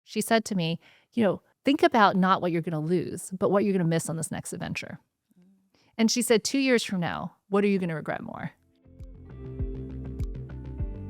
She said to me, think about not what you're going to lose, but what you're going to miss on this next adventure. And she said, 2 years from now, what are you going to regret more?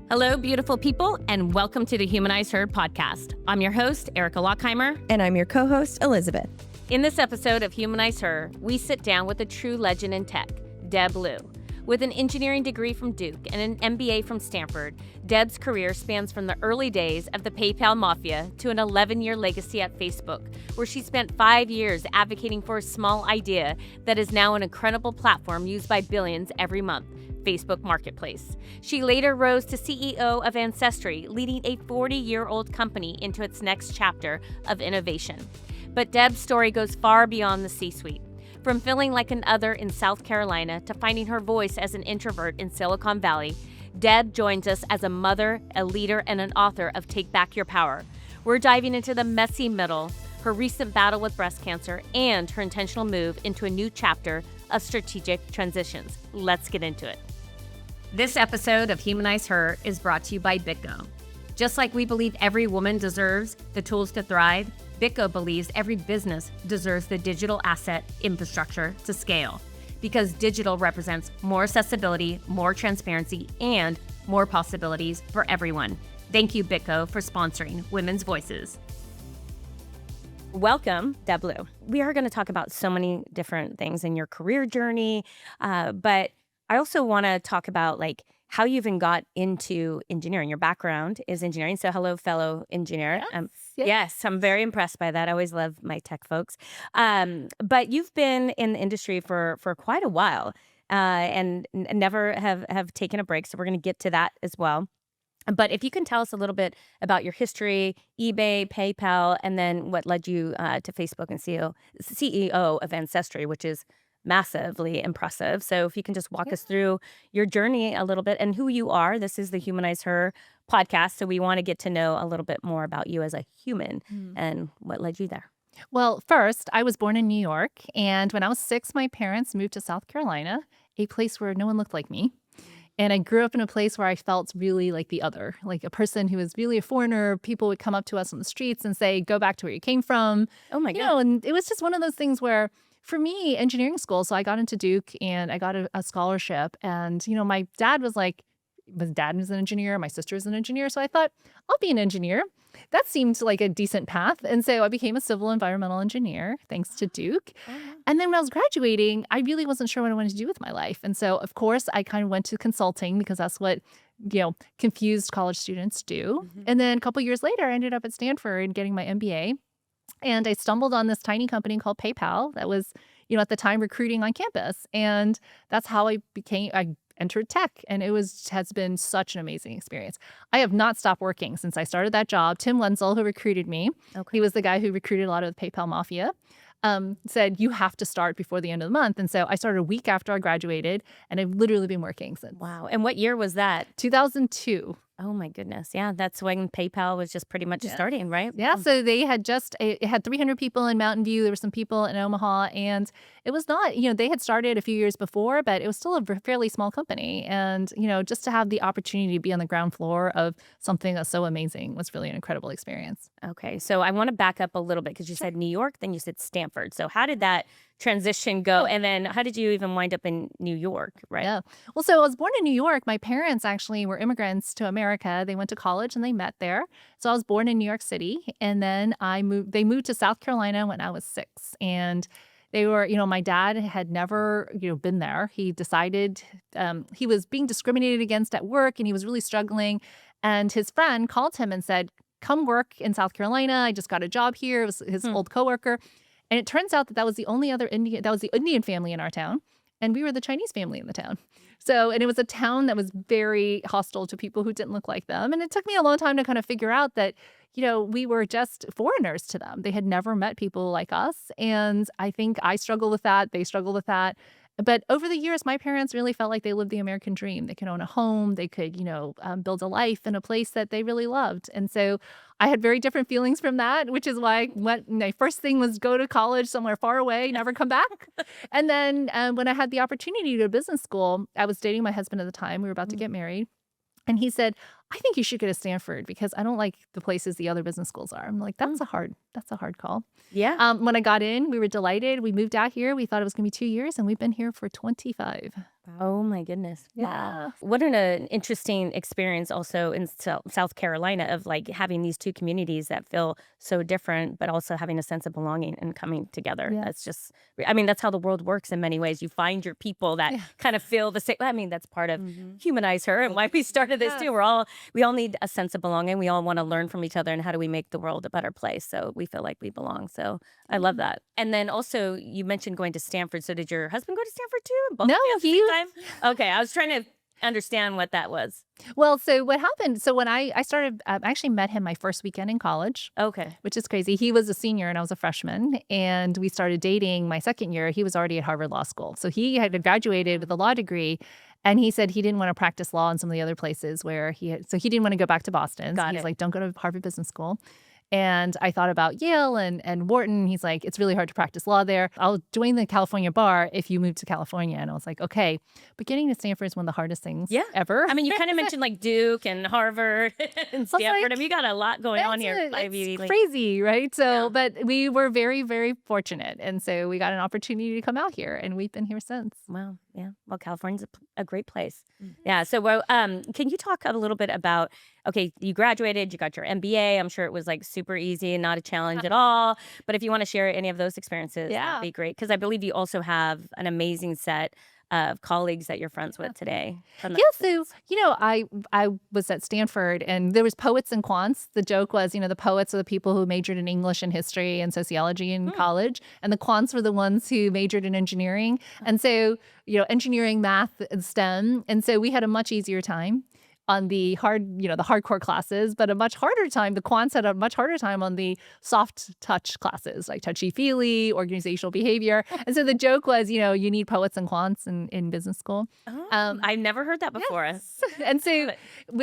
Hello, beautiful people, and welcome to the HumanizeHer podcast. I'm your host, Erica Lockheimer. And I'm your co-host, Elizabeth. In this episode of HumanizeHer, we sit down with a true legend in tech, Deb Liu. With an engineering degree from Duke and an MBA from Stanford, Deb's career spans from the early days of the PayPal Mafia to an 11-year legacy at Facebook, where she spent 5 years advocating for a small idea that is now an incredible platform used by billions every month, Facebook Marketplace. She later rose to CEO of Ancestry, leading a 40-year-old company into its next chapter of innovation. But Deb's story goes far beyond the C-suite. From feeling like an other in South Carolina to finding her voice as an introvert in Silicon Valley, Deb joins us as a mother, a leader, and an author of Take Back Your Power. We're diving into the messy middle, her recent battle with breast cancer, and her intentional move into a new chapter of strategic transitions. Let's get into it. This episode of HumanizeHer is brought to you by BitGo. Just like we believe every woman deserves the tools to thrive, BitGo believes every business deserves the digital asset infrastructure to scale, because digital represents more accessibility, more transparency, and more possibilities for everyone. Thank you, BitGo, for sponsoring Women's Voices. Welcome, Deb Liu. We are going to talk about so many different things in your career journey, but I also want to talk about how you even got into engineering. Your background is engineering. So hello, fellow engineer. Yes, I'm very impressed by that. I always love my tech folks. But you've been in the industry for quite a while and never have taken a break. So we're going to get to that as well. But if you can tell us a little bit about your history, eBay, PayPal, and then what led you to Facebook and CEO of Ancestry, which is massively impressive. So if you can just walk us through your journey a little bit and who you are. This is the HumanizeHer podcast, so we want to get to know a little bit more about you as a human and what led you there. Well, first, I was born in New York, and when I was 6, my parents moved to South Carolina, a place where no one looked like me. And I grew up in a place where I felt really like the other, like a person who was really a foreigner. People would come up to us on the streets and say, go back to where you came from. Oh my God. And it was just one of those things where, for me, engineering school, so I got into Duke and I got a scholarship. And, my dad was like, his dad was an engineer. My sister is an engineer. So I thought, I'll be an engineer. That seemed like a decent path. And so I became a civil environmental engineer, thanks to Duke. And then when I was graduating, I really wasn't sure what I wanted to do with my life. And so, of course, I kind of went to consulting because that's what, confused college students do. And then a couple years later, I ended up at Stanford getting my MBA. And I stumbled on this tiny company called PayPal that was, at the time recruiting on campus. And that's how I entered tech. And has been such an amazing experience. I have not stopped working since I started that job. Tim Lenzel, who recruited me, he was the guy who recruited a lot of the PayPal Mafia, said, you have to start before the end of the month. And so I started a week after I graduated, and I've literally been working since. Wow. And what year was that? 2002. Oh my goodness. Yeah, that's when PayPal was just pretty much starting, right? Yeah, so they had it had 300 people in Mountain View. There were some people in Omaha, and it was not, they had started a few years before, but it was still a fairly small company. And, just to have the opportunity to be on the ground floor of something that's so amazing was really an incredible experience. Okay, so I want to back up a little bit because you said New York, then you said Stanford. So how did that transition go? And then how did you even wind up in New York, right? Yeah. Well, so I was born in New York. My parents actually were immigrants to America. They went to college and they met there. So I was born in New York City. And then they moved to South Carolina when I was 6. And they were, my dad had never, been there. He decided he was being discriminated against at work and he was really struggling. And his friend called him and said, come work in South Carolina. I just got a job here. It was his old coworker. And it turns out that was the only other Indian family in our town. And we were the Chinese family in the town. So, and it was a town that was very hostile to people who didn't look like them. And it took me a long time to kind of figure out that, we were just foreigners to them. They had never met people like us. And I think I struggled with that. They struggled with that. But over the years, my parents really felt like they lived the American dream. They could own a home. They could, build a life in a place that they really loved. And so I had very different feelings from that, which is why my first thing was go to college somewhere far away, never come back. And then when I had the opportunity to go to business school, I was dating my husband at the time. We were about to get married. And he said, I think you should go to Stanford because I don't like the places the other business schools are. I'm like, that's a hard call. Yeah. When I got in, we were delighted. We moved out here. We thought it was going to be 2 years, and we've been here for 25. Oh my goodness. Yeah. Wow. What an interesting experience also in South Carolina of like having these two communities that feel so different, but also having a sense of belonging and coming together. Yeah. That's just, I mean, that's how the world works in many ways. You find your people that kind of feel the same. I mean, that's part of Humanize Her and why we started this too. We all need a sense of belonging. We all want to learn from each other and how do we make the world a better place. So we feel like we belong. So I love that. And then also you mentioned going to Stanford. So did your husband go to Stanford too? Both No, of you at the he same time? Okay, I was trying to understand what that was. Well, so what happened? So when I started, I actually met him my first weekend in college. Okay. Which is crazy. He was a senior and I was a freshman, and we started dating my second year. He was already at Harvard Law School. So he had graduated with a law degree, and he said he didn't want to practice law in some of the other places where so he didn't want to go back to Boston. So he's like, don't go to Harvard Business School. And I thought about Yale and Wharton. He's like, it's really hard to practice law there. I'll join the California bar if you move to California. And I was like, okay. But getting to Stanford is one of the hardest things ever. I mean, you kind of mentioned like Duke and Harvard and Stanford. Like, I mean, you got a lot going on here. It's crazy, right? So, but we were very, very fortunate. And so we got an opportunity to come out here, and we've been here since. Wow. Yeah. Well, California's a great place. Yeah. So, can you talk a little bit about, okay, you graduated, you got your MBA. I'm sure it was like super easy and not a challenge at all. But if you want to share any of those experiences, that'd be great. Because I believe you also have an amazing set of colleagues that you're friends with today. So, I was at Stanford, and there was poets and quants. The joke was, the poets are the people who majored in English and history and sociology in college, and the quants were the ones who majored in engineering. And so, engineering, math, and STEM. And so we had a much easier time on the hardcore classes, but a much harder time. The quants had a much harder time on the soft touch classes, like touchy-feely, organizational behavior. And so the joke was, you need poets and quants in business school. I've never heard that before. Yes. And so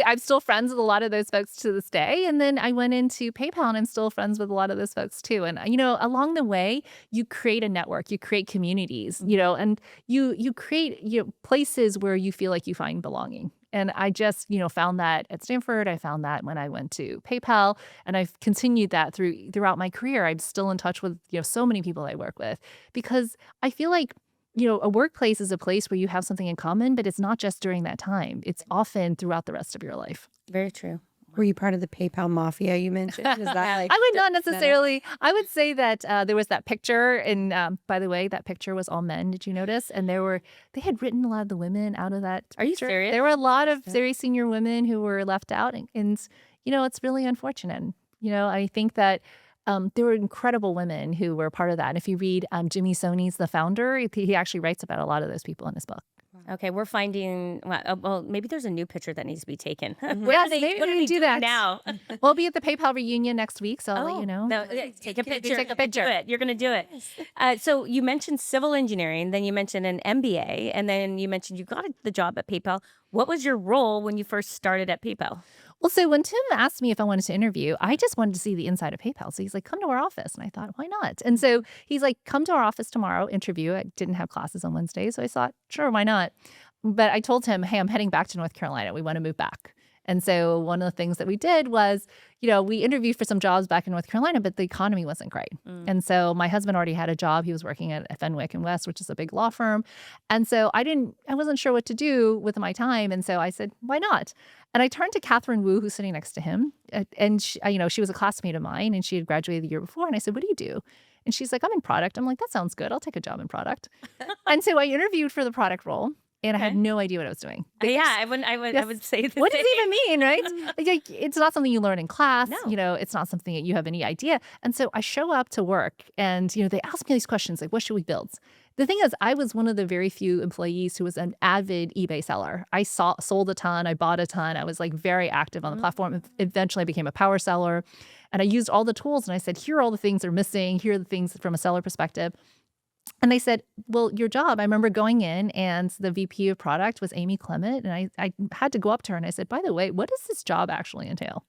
I'm still friends with a lot of those folks to this day. And then I went into PayPal, and I'm still friends with a lot of those folks too. And, along the way, you create a network, you create communities, and you create, places where you feel like you find belonging. And I just, found that at Stanford. I found that when I went to PayPal, and I've continued that throughout my career. I'm still in touch with, so many people I work with, because I feel like, a workplace is a place where you have something in common, but it's not just during that time. It's often throughout the rest of your life. Very true. Were you part of the PayPal Mafia you mentioned? Is that like I would not necessarily. I would say that there was that picture, and by the way, that picture was all men. Did you notice? And they had written a lot of the women out of that. Are you serious? There were a lot of very senior women who were left out, and it's really unfortunate. I think that there were incredible women who were part of that. And if you read Jimmy Soni's The Founder, he actually writes about a lot of those people in his book. Okay, we're finding, well, maybe there's a new picture that needs to be taken. Yes, maybe we can do that now. We'll be at the PayPal reunion next week, so I'll let you know. No, take a picture. Take a picture. You're going to do it. So you mentioned civil engineering, then you mentioned an MBA, and then you mentioned you got the job at PayPal. What was your role when you first started at PayPal? Well, so when Tim asked me if I wanted to interview, I just wanted to see the inside of PayPal. So he's like, come to our office. And I thought, why not? And so he's like, come to our office tomorrow, interview. I didn't have classes on Wednesday. So I thought, sure, why not? But I told him, hey, I'm heading back to North Carolina. We want to move back. And so one of the things that we did was, we interviewed for some jobs back in North Carolina, but the economy wasn't great. And so my husband already had a job. He was working at Fenwick and West, which is a big law firm. And so I wasn't sure what to do with my time. And so I said, why not? And I turned to Catherine Wu, who's sitting next to him. And she was a classmate of mine, and she had graduated the year before. And I said, what do you do? And she's like, I'm in product. I'm like, that sounds good. I'll take a job in product. And so I interviewed for the product role. And I had no idea what I was doing. I would say the what same. does it even mean, right? Like, it's not something you learn in class. No. It's not something that you have any idea. And so I show up to work, and they ask me these questions like, what should we build? The thing is, I was one of the very few employees who was an avid eBay seller. I sold a ton. I bought a ton. I was like very active on the platform. Eventually, I became a power seller. And I used all the tools, and I said, here are all the things that are missing. Here are the things from a seller perspective. And they said, well, your job, I remember going in, and the VP of product was Amy Clement. And I had to go up to her and I said, by the way, what does this job actually entail?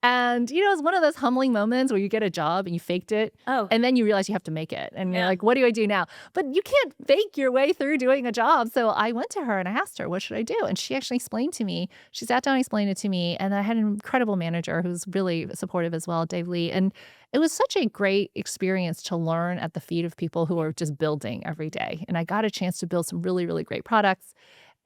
And, it's one of those humbling moments where you get a job and you faked it. Oh, And then you realize you have to make it. And you're yeah. like, what do I do now? But you can't fake your way through doing a job. So I went to her and I asked her, what should I do? And she actually explained to me. She sat down and explained it to me. And I had an incredible manager who's really supportive as well, Deb Liu. And it was such a great experience to learn at the feet of people who are just building every day. And I got a chance to build some really, really great products.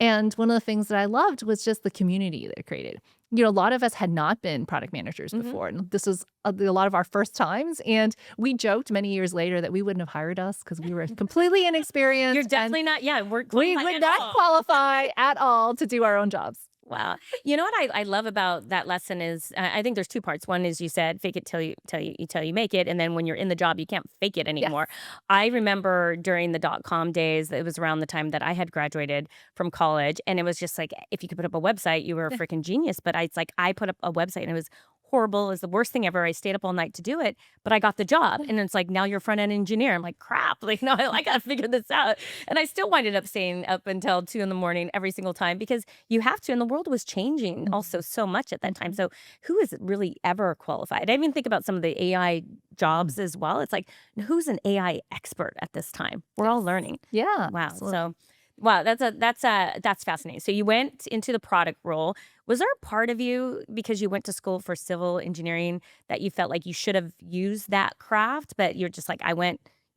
And one of the things that I loved was just the community that it created. A lot of us had not been product managers Mhm. before, and this was a lot of our first times. And we joked many years later that we wouldn't have hired us because we were completely inexperienced. You're and definitely not. Yeah, we're we qualified would at not all. qualify at all to do our own jobs. Wow. You know what I love about that lesson is I think there's two parts. One is you said fake it till you make it, and then when you're in the job you can't fake it Yes. anymore. I remember during the .com days, it was around the time that I had graduated from college, and it was just like if you could put up a website, you were a freaking genius. But it's like I put up a website and it was horrible. It was the worst thing ever. I stayed up all night to do it, but I got the job. And it's like now you're a front end engineer. I'm like, crap. Like, no, I gotta figure this out. And I still winded up staying up until 2 in the morning every single time because you have to. And the world was changing also so much at that time. So who is really ever qualified? I even think about some of the AI jobs as well. It's like, who's an AI expert at this time? We're all learning. Yeah. Wow. Absolutely. So wow, that's fascinating. So you went into the product role. Was there a part of you because you went to school for civil engineering that you felt like you should have used that craft, but you're just like you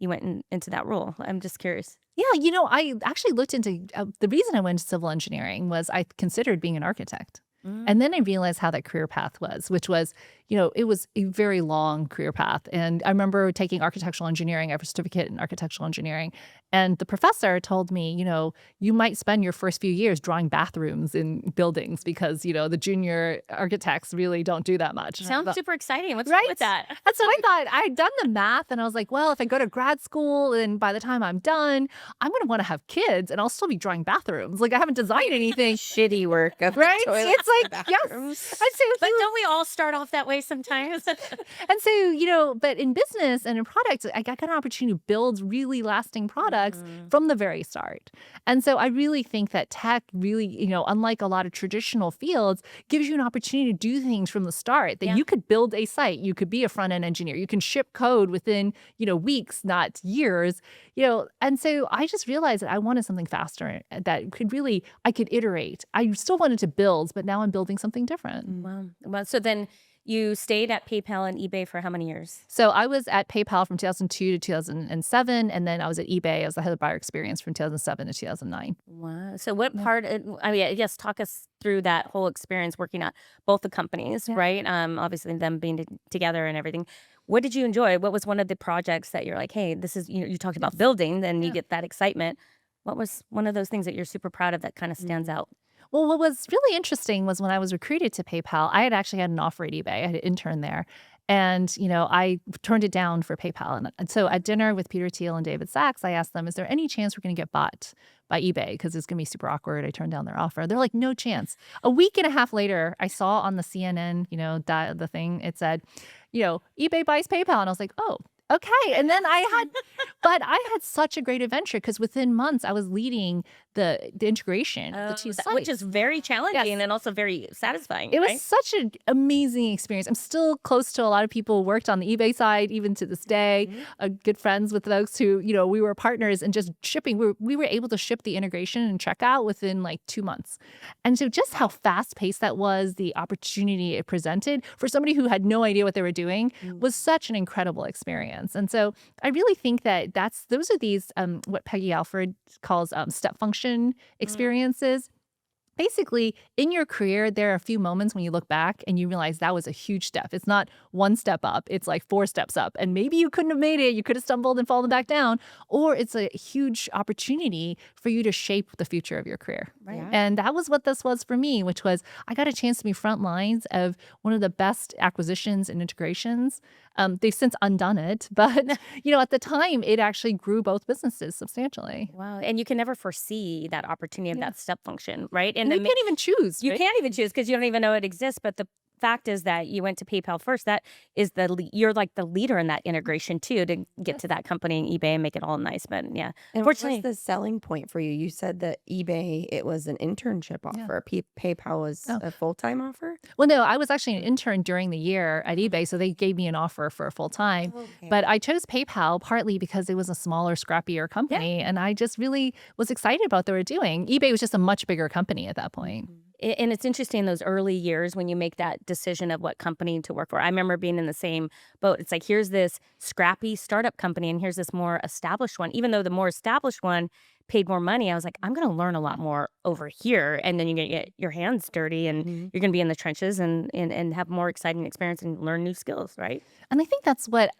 went into that role? I'm just curious. Yeah, I actually looked into the reason I went to civil engineering was I considered being an architect. Mm. And then I realized how that career path was, which was, it was a very long career path. And I remember taking architectural engineering. I have a certificate in architectural engineering. And the professor told me, you might spend your first few years drawing bathrooms in buildings because, the junior architects really don't do that much. Sounds super exciting. What's Right? up with that? That's what I thought. I had done the math and I was like, well, if I go to grad school and by the time I'm done, I'm going to want to have kids and I'll still be drawing bathrooms. Like I haven't designed anything. Shitty work of the Right? toilet It's like, bathrooms. yes. I'd say But don't we all start off that way sometimes? And so, but in business and in products, I got an opportunity to build really lasting products from the very start. And so I really think that tech really, unlike a lot of traditional fields, gives you an opportunity to do things from the start that Yeah. you could build a site. You could be a front end engineer. You can ship code within, weeks, not years, And so I just realized that I wanted something faster that I could iterate. I still wanted to build, but now I'm building something different. Wow. Well, so then you stayed at PayPal and eBay for how many years? So I was at PayPal from 2002 to 2007, and then I was at eBay as the head of buyer experience from 2007 to 2009. Wow. So what part, I mean, I guess talk us through that whole experience working at both the companies, Yeah. right? Obviously them being together and everything. What did you enjoy? What was one of the projects that you're like, hey, this is, you talked about building, then you Yeah. get that excitement. What was one of those things that you're super proud of that kind of stands out? Well, what was really interesting was when I was recruited to PayPal, I had actually had an offer at eBay. I had an intern there. And, I turned it down for PayPal. And so at dinner with Peter Thiel and David Sachs, I asked them, is there any chance we're going to get bought by eBay? Because it's going to be super awkward. I turned down their offer. They're like, no chance. A week and a half later, I saw on the CNN, the thing, it said, eBay buys PayPal. And I was like, oh, okay. And then but I had such a great adventure because within months I was leading the integration of the two sites. Which is very challenging Yes. and also very satisfying. It was right? such an amazing experience. I'm still close to a lot of people who worked on the eBay side, even to this day. Good friends with folks who, we were partners and just shipping. We were able to ship the integration and checkout within like 2 months. And so just how fast paced that was, the opportunity it presented for somebody who had no idea what they were doing was such an incredible experience. And so I really think that those are these, what Peggy Alford calls step function experiences. Basically, in your career, there are a few moments when you look back and you realize that was a huge step. It's not one step up. It's like 4 steps up. And maybe you couldn't have made it. You could have stumbled and fallen back down. Or it's a huge opportunity for you to shape the future of your career. Right. Yeah. And that was what this was for me, which was I got a chance to be front lines of one of the best acquisitions and integrations. They've since undone it. But, at the time, it actually grew both businesses substantially. Wow. And you can never foresee that opportunity of Yeah. that step function, right? And you can't even choose. You right? can't even choose because you don't even know it exists. But the fact is that you went to PayPal first. That is you're like the leader in that integration too, to get to that company and eBay and make it all nice. But yeah, And what was fortunately, the selling point for you? You said that eBay, it was an internship Yeah. offer. PayPal was Oh. a full-time offer? Well, no, I was actually an intern during the year at eBay, so they gave me an offer for full time. But I chose PayPal partly because it was a smaller, scrappier company, and I just really was excited about what they were doing. eBay was just a much bigger company at that point. And it's interesting those early years when you make that decision of what company to work for. I remember being in the same boat. It's like, here's this scrappy startup company and here's this more established one. Even though the more established one paid more money, I was like, I'm going to learn a lot more over here. And then you're going to get your hands dirty and you're going to be in the trenches and have more exciting experience and learn new skills, right? And I think that's what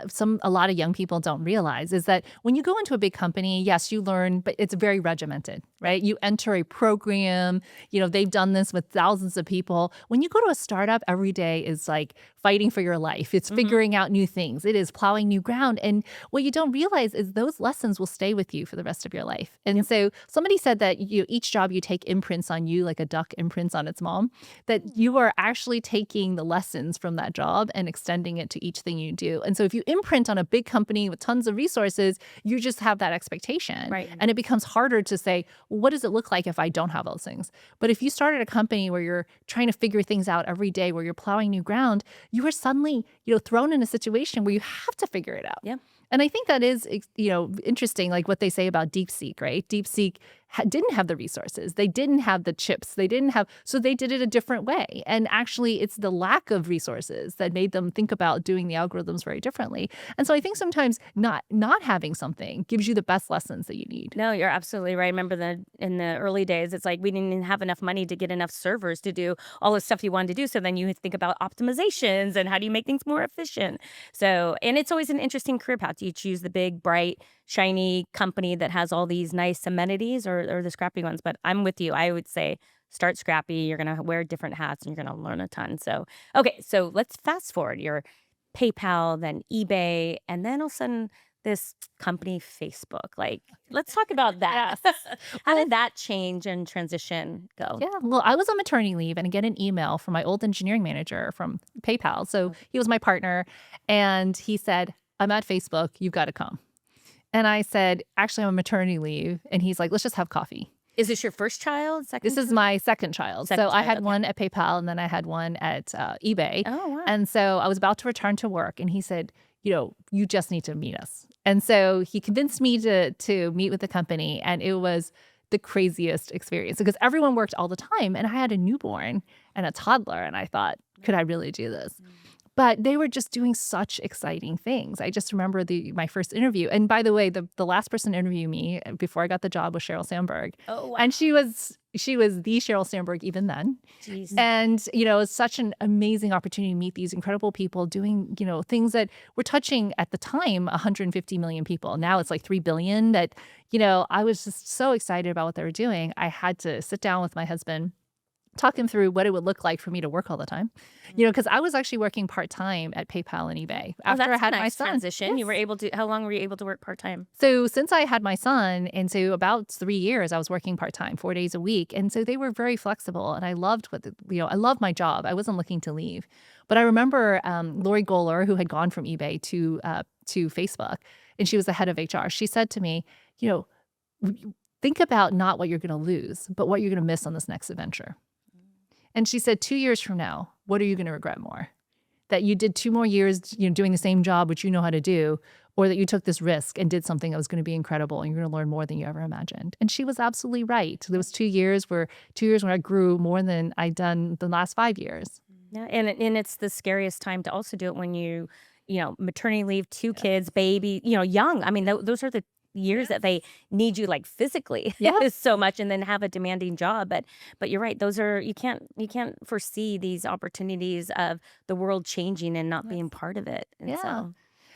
a lot of young people don't realize is that when you go into a big company, yes, you learn, but it's very regimented, right? You enter a program, they've done this with thousands of people. When you go to a startup, every day is like fighting for your life. It's figuring out new things. It is plowing new ground. And what you don't realize is those lessons will stay with you for the rest of your life. And so somebody said that each job you take imprints on you like a duck imprints on its mom, that you are actually taking the lessons from that job and extending it to each thing you do. And so if you imprint on a big company with tons of resources, you just have that expectation. Right. And it becomes harder to say, well, what does it look like if I don't have those things? But if you start at a company where you're trying to figure things out every day, where you're plowing new ground, you are suddenly, thrown in a situation where you have to figure it out. Yeah. And I think that is, interesting, like what they say about DeepSeek, right? DeepSeek didn't have the resources. They didn't have the chips. So they did it a different way. And actually, it's the lack of resources that made them think about doing the algorithms very differently. And so I think sometimes not having something gives you the best lessons that you need. No, you're absolutely right. I remember in the early days, it's like we didn't even have enough money to get enough servers to do all the stuff you wanted to do. So then you think about optimizations and how do you make things more efficient. So, and it's always an interesting career path. Do you choose the big, bright, shiny company that has all these nice amenities or the scrappy ones? But I'm with you. I would say start scrappy. You're going to wear different hats and you're going to learn a ton. So, okay, so let's fast forward. Your PayPal, then eBay, and then all of a sudden this company, Facebook. Like, let's talk about that. Yes. How did that change and transition go? Yeah, well, I was on maternity leave and I get an email from my old engineering manager from PayPal. So he was my partner and he said, I'm at Facebook. You've got to come. And I said, actually, I'm on maternity leave. And he's like, let's just have coffee. Is this your first child? Second This is child? my second child. Second So I child, had okay. one at PayPal and then I had one at eBay. Oh, wow. And so I was about to return to work and he said, you just need to meet us. And so he convinced me to meet with the company. And it was the craziest experience because everyone worked all the time. And I had a newborn and a toddler. And I thought, could I really do this? But they were just doing such exciting things. I just remember my first interview. And by the way, the last person to interview me before I got the job was Sheryl Sandberg. Oh, wow. And she was the Sheryl Sandberg even then. Jeez. And, it's such an amazing opportunity to meet these incredible people doing, things that were touching at the time 150 million people. Now it's like 3 billion that, I was just so excited about what they were doing. I had to sit down with my husband, talk him through what it would look like for me to work all the time, because I was actually working part-time at PayPal and eBay after I had my son. Transition. Yes. You were able to, how long were you able to work part-time? So since I had my son, and so about 3 years, I was working part-time, 4 days a week. And so they were very flexible and I loved I loved my job. I wasn't looking to leave. But I remember Lori Goler, who had gone from eBay to Facebook, and she was the head of HR. She said to me, think about not what you're going to lose, but what you're going to miss on this next adventure. And she said, 2 years from now, what are you going to regret more? That you did 2 more years, doing the same job, which you know how to do, or that you took this risk and did something that was going to be incredible and you're going to learn more than you ever imagined. And she was absolutely right. There was 2 years when I grew more than I'd done the last 5 years. Yeah, and it's the scariest time to also do it when maternity leave, 2 kids, baby, young. I mean, those are the years that they need you like physically so much, and then have a demanding job. But you're right; those are you can't foresee these opportunities of the world changing and not being part of it. And so,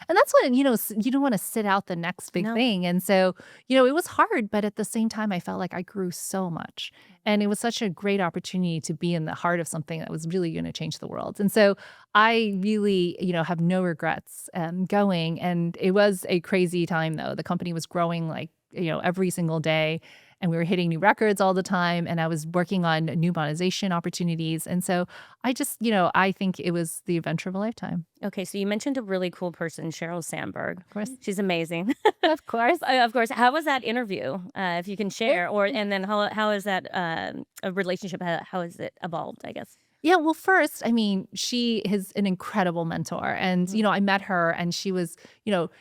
And that's when, you don't want to sit out the next big thing. And so, it was hard, but at the same time, I felt like I grew so much. And it was such a great opportunity to be in the heart of something that was really going to change the world. And so I really, have no regrets going. And it was a crazy time, though. The company was growing like, every single day. and we were hitting new records all the time. And I was working on new monetization opportunities. And so I just, I think it was the adventure of a lifetime. Okay, so you mentioned a really cool person, Sheryl Sandberg. Of course. She's amazing. Of course. Of course. How was that interview? If you can share, and then how is that a relationship? How has it evolved? I guess. Yeah, well, first, I mean, she is an incredible mentor. And, I met her and she was,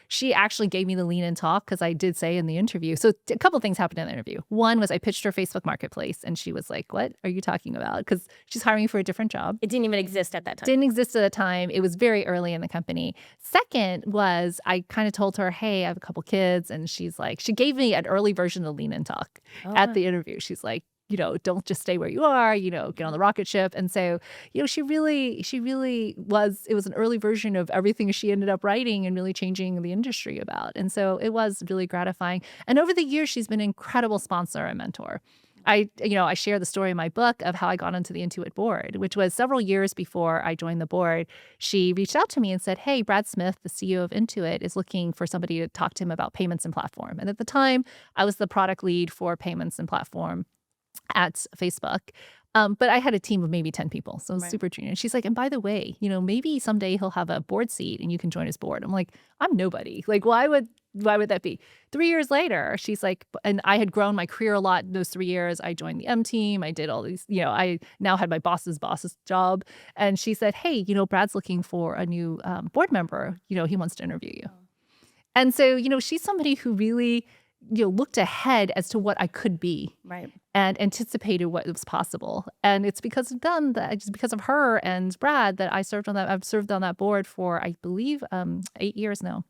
she actually gave me the lean in talk because I did say in the interview. So a couple things happened in the interview. One was I pitched her Facebook Marketplace and she was like, what are you talking about? Because she's hiring for a different job. It didn't even exist at that time. Didn't exist at the time. It was very early in the company. Second was I kind of told her, hey, I have a couple kids. And she's like, she gave me an early version of the lean in talk at the interview. She's like, don't just stay where you are, get on the rocket ship. And so, she really was, it was an early version of everything she ended up writing and really changing the industry about. And so it was really gratifying. And over the years, she's been an incredible sponsor and mentor. I share the story in my book of how I got onto the Intuit board, which was several years before I joined the board. She reached out to me and said, hey, Brad Smith, the CEO of Intuit, is looking for somebody to talk to him about payments and platform. And at the time, I was the product lead for payments and platform at Facebook. But I had a team of maybe 10 people. So it was super junior. And she's like, and by the way, maybe someday he'll have a board seat and you can join his board. I'm like, I'm nobody. Like, why would that be? 3 years later, she's like, and I had grown my career a lot in those 3 years. I joined the M team. I did all these, I now had my boss's job. And she said, hey, Brad's looking for a new board member. He wants to interview you. And so, she's somebody who really looked ahead as to what I could be, and anticipated what was possible. And it's because of them it's because of her and Brad that I've served on that board for, I believe, 8 years now.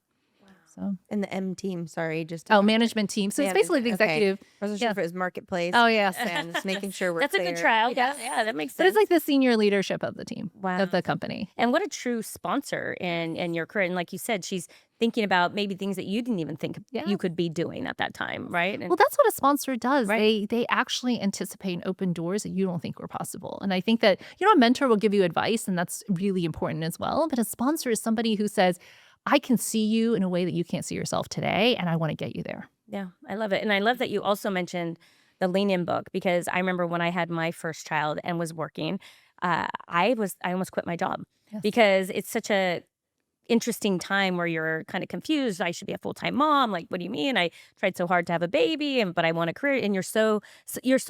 So And the M team, sorry, just management team. So it's basically the executive. I wasn't sure if it was marketplace. Oh yes, And just making sure we're That's clear. a good trial. Yeah, that makes but sense. it's like the senior leadership of the team, Wow. of the company. And what a true sponsor in your career. And like you said, she's thinking about maybe things that you didn't even think you could be doing at that time, right? And Well, that's what a sponsor does. They actually anticipate and open doors that you don't think were possible. And I think that, a mentor will give you advice, and that's really important as well. But a sponsor is somebody who says, I can see you in a way that you can't see yourself today, and I want to get you there. Yeah, I love it. And I love that you also mentioned the Lean In book, because I remember when I had my first child and was working, I almost quit my job because it's such a interesting time where you're kind of confused. I should be a full-time mom. Like, what do you mean? I tried so hard to have a baby, but I want a career. And you're so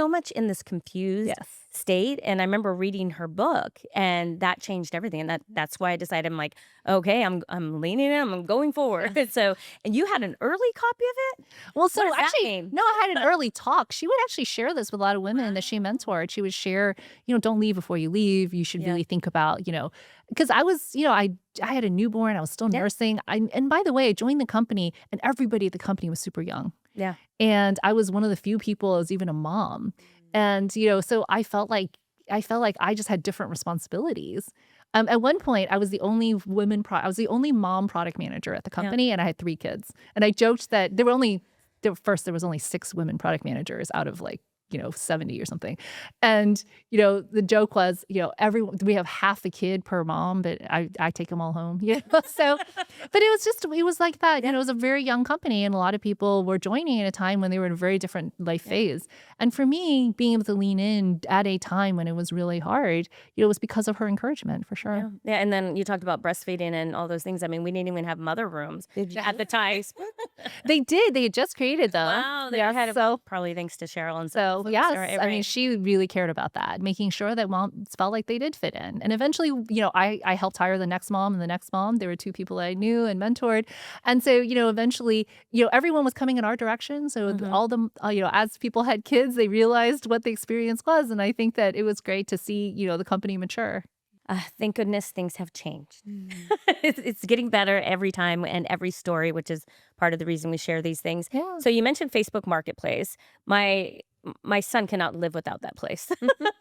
much in this confused state. And I remember reading her book, and that changed everything. And that's why I decided, I'm like, okay, I'm leaning in, I'm going forward. So, and you had an early copy of it? Well, so What does that actually, mean? no, I had an early talk. She would actually share this with a lot of women that she mentored. She would share, don't leave before you leave. You should really think about, because I was, I had a newborn. I was still nursing. And by the way, I joined the company, and everybody at the company was super young. Yeah. And I was one of the few people that was even a mom. And, so I felt like I just had different responsibilities. At one point, I was the only I was the only mom product manager at the company, and I had 3 kids. And I joked that there was only 6 women product managers out of 70 or something. And, the joke was, we have half a kid per mom, but I take them all home, So, but it was like that, it was a very young company, and a lot of people were joining at a time when they were in a very different life phase. And for me, being able to lean in at a time when it was really hard, it was because of her encouragement, for sure. Yeah. And then you talked about breastfeeding and all those things. I mean, we didn't even have mother rooms at the time. They did. They had just created them. Wow. They had probably thanks to Sheryl and so. Yes, I mean, she really cared about that, making sure that moms felt like they did fit in. And eventually, I helped hire the next mom and the next mom. There were 2 people that I knew and mentored. And so, eventually, everyone was coming in our direction. So all the, as people had kids, they realized what the experience was. And I think that it was great to see, the company mature. Thank goodness things have changed. It's getting better every time and every story, which is part of the reason we share these things. Yeah. So you mentioned Facebook Marketplace. My son cannot live without that place.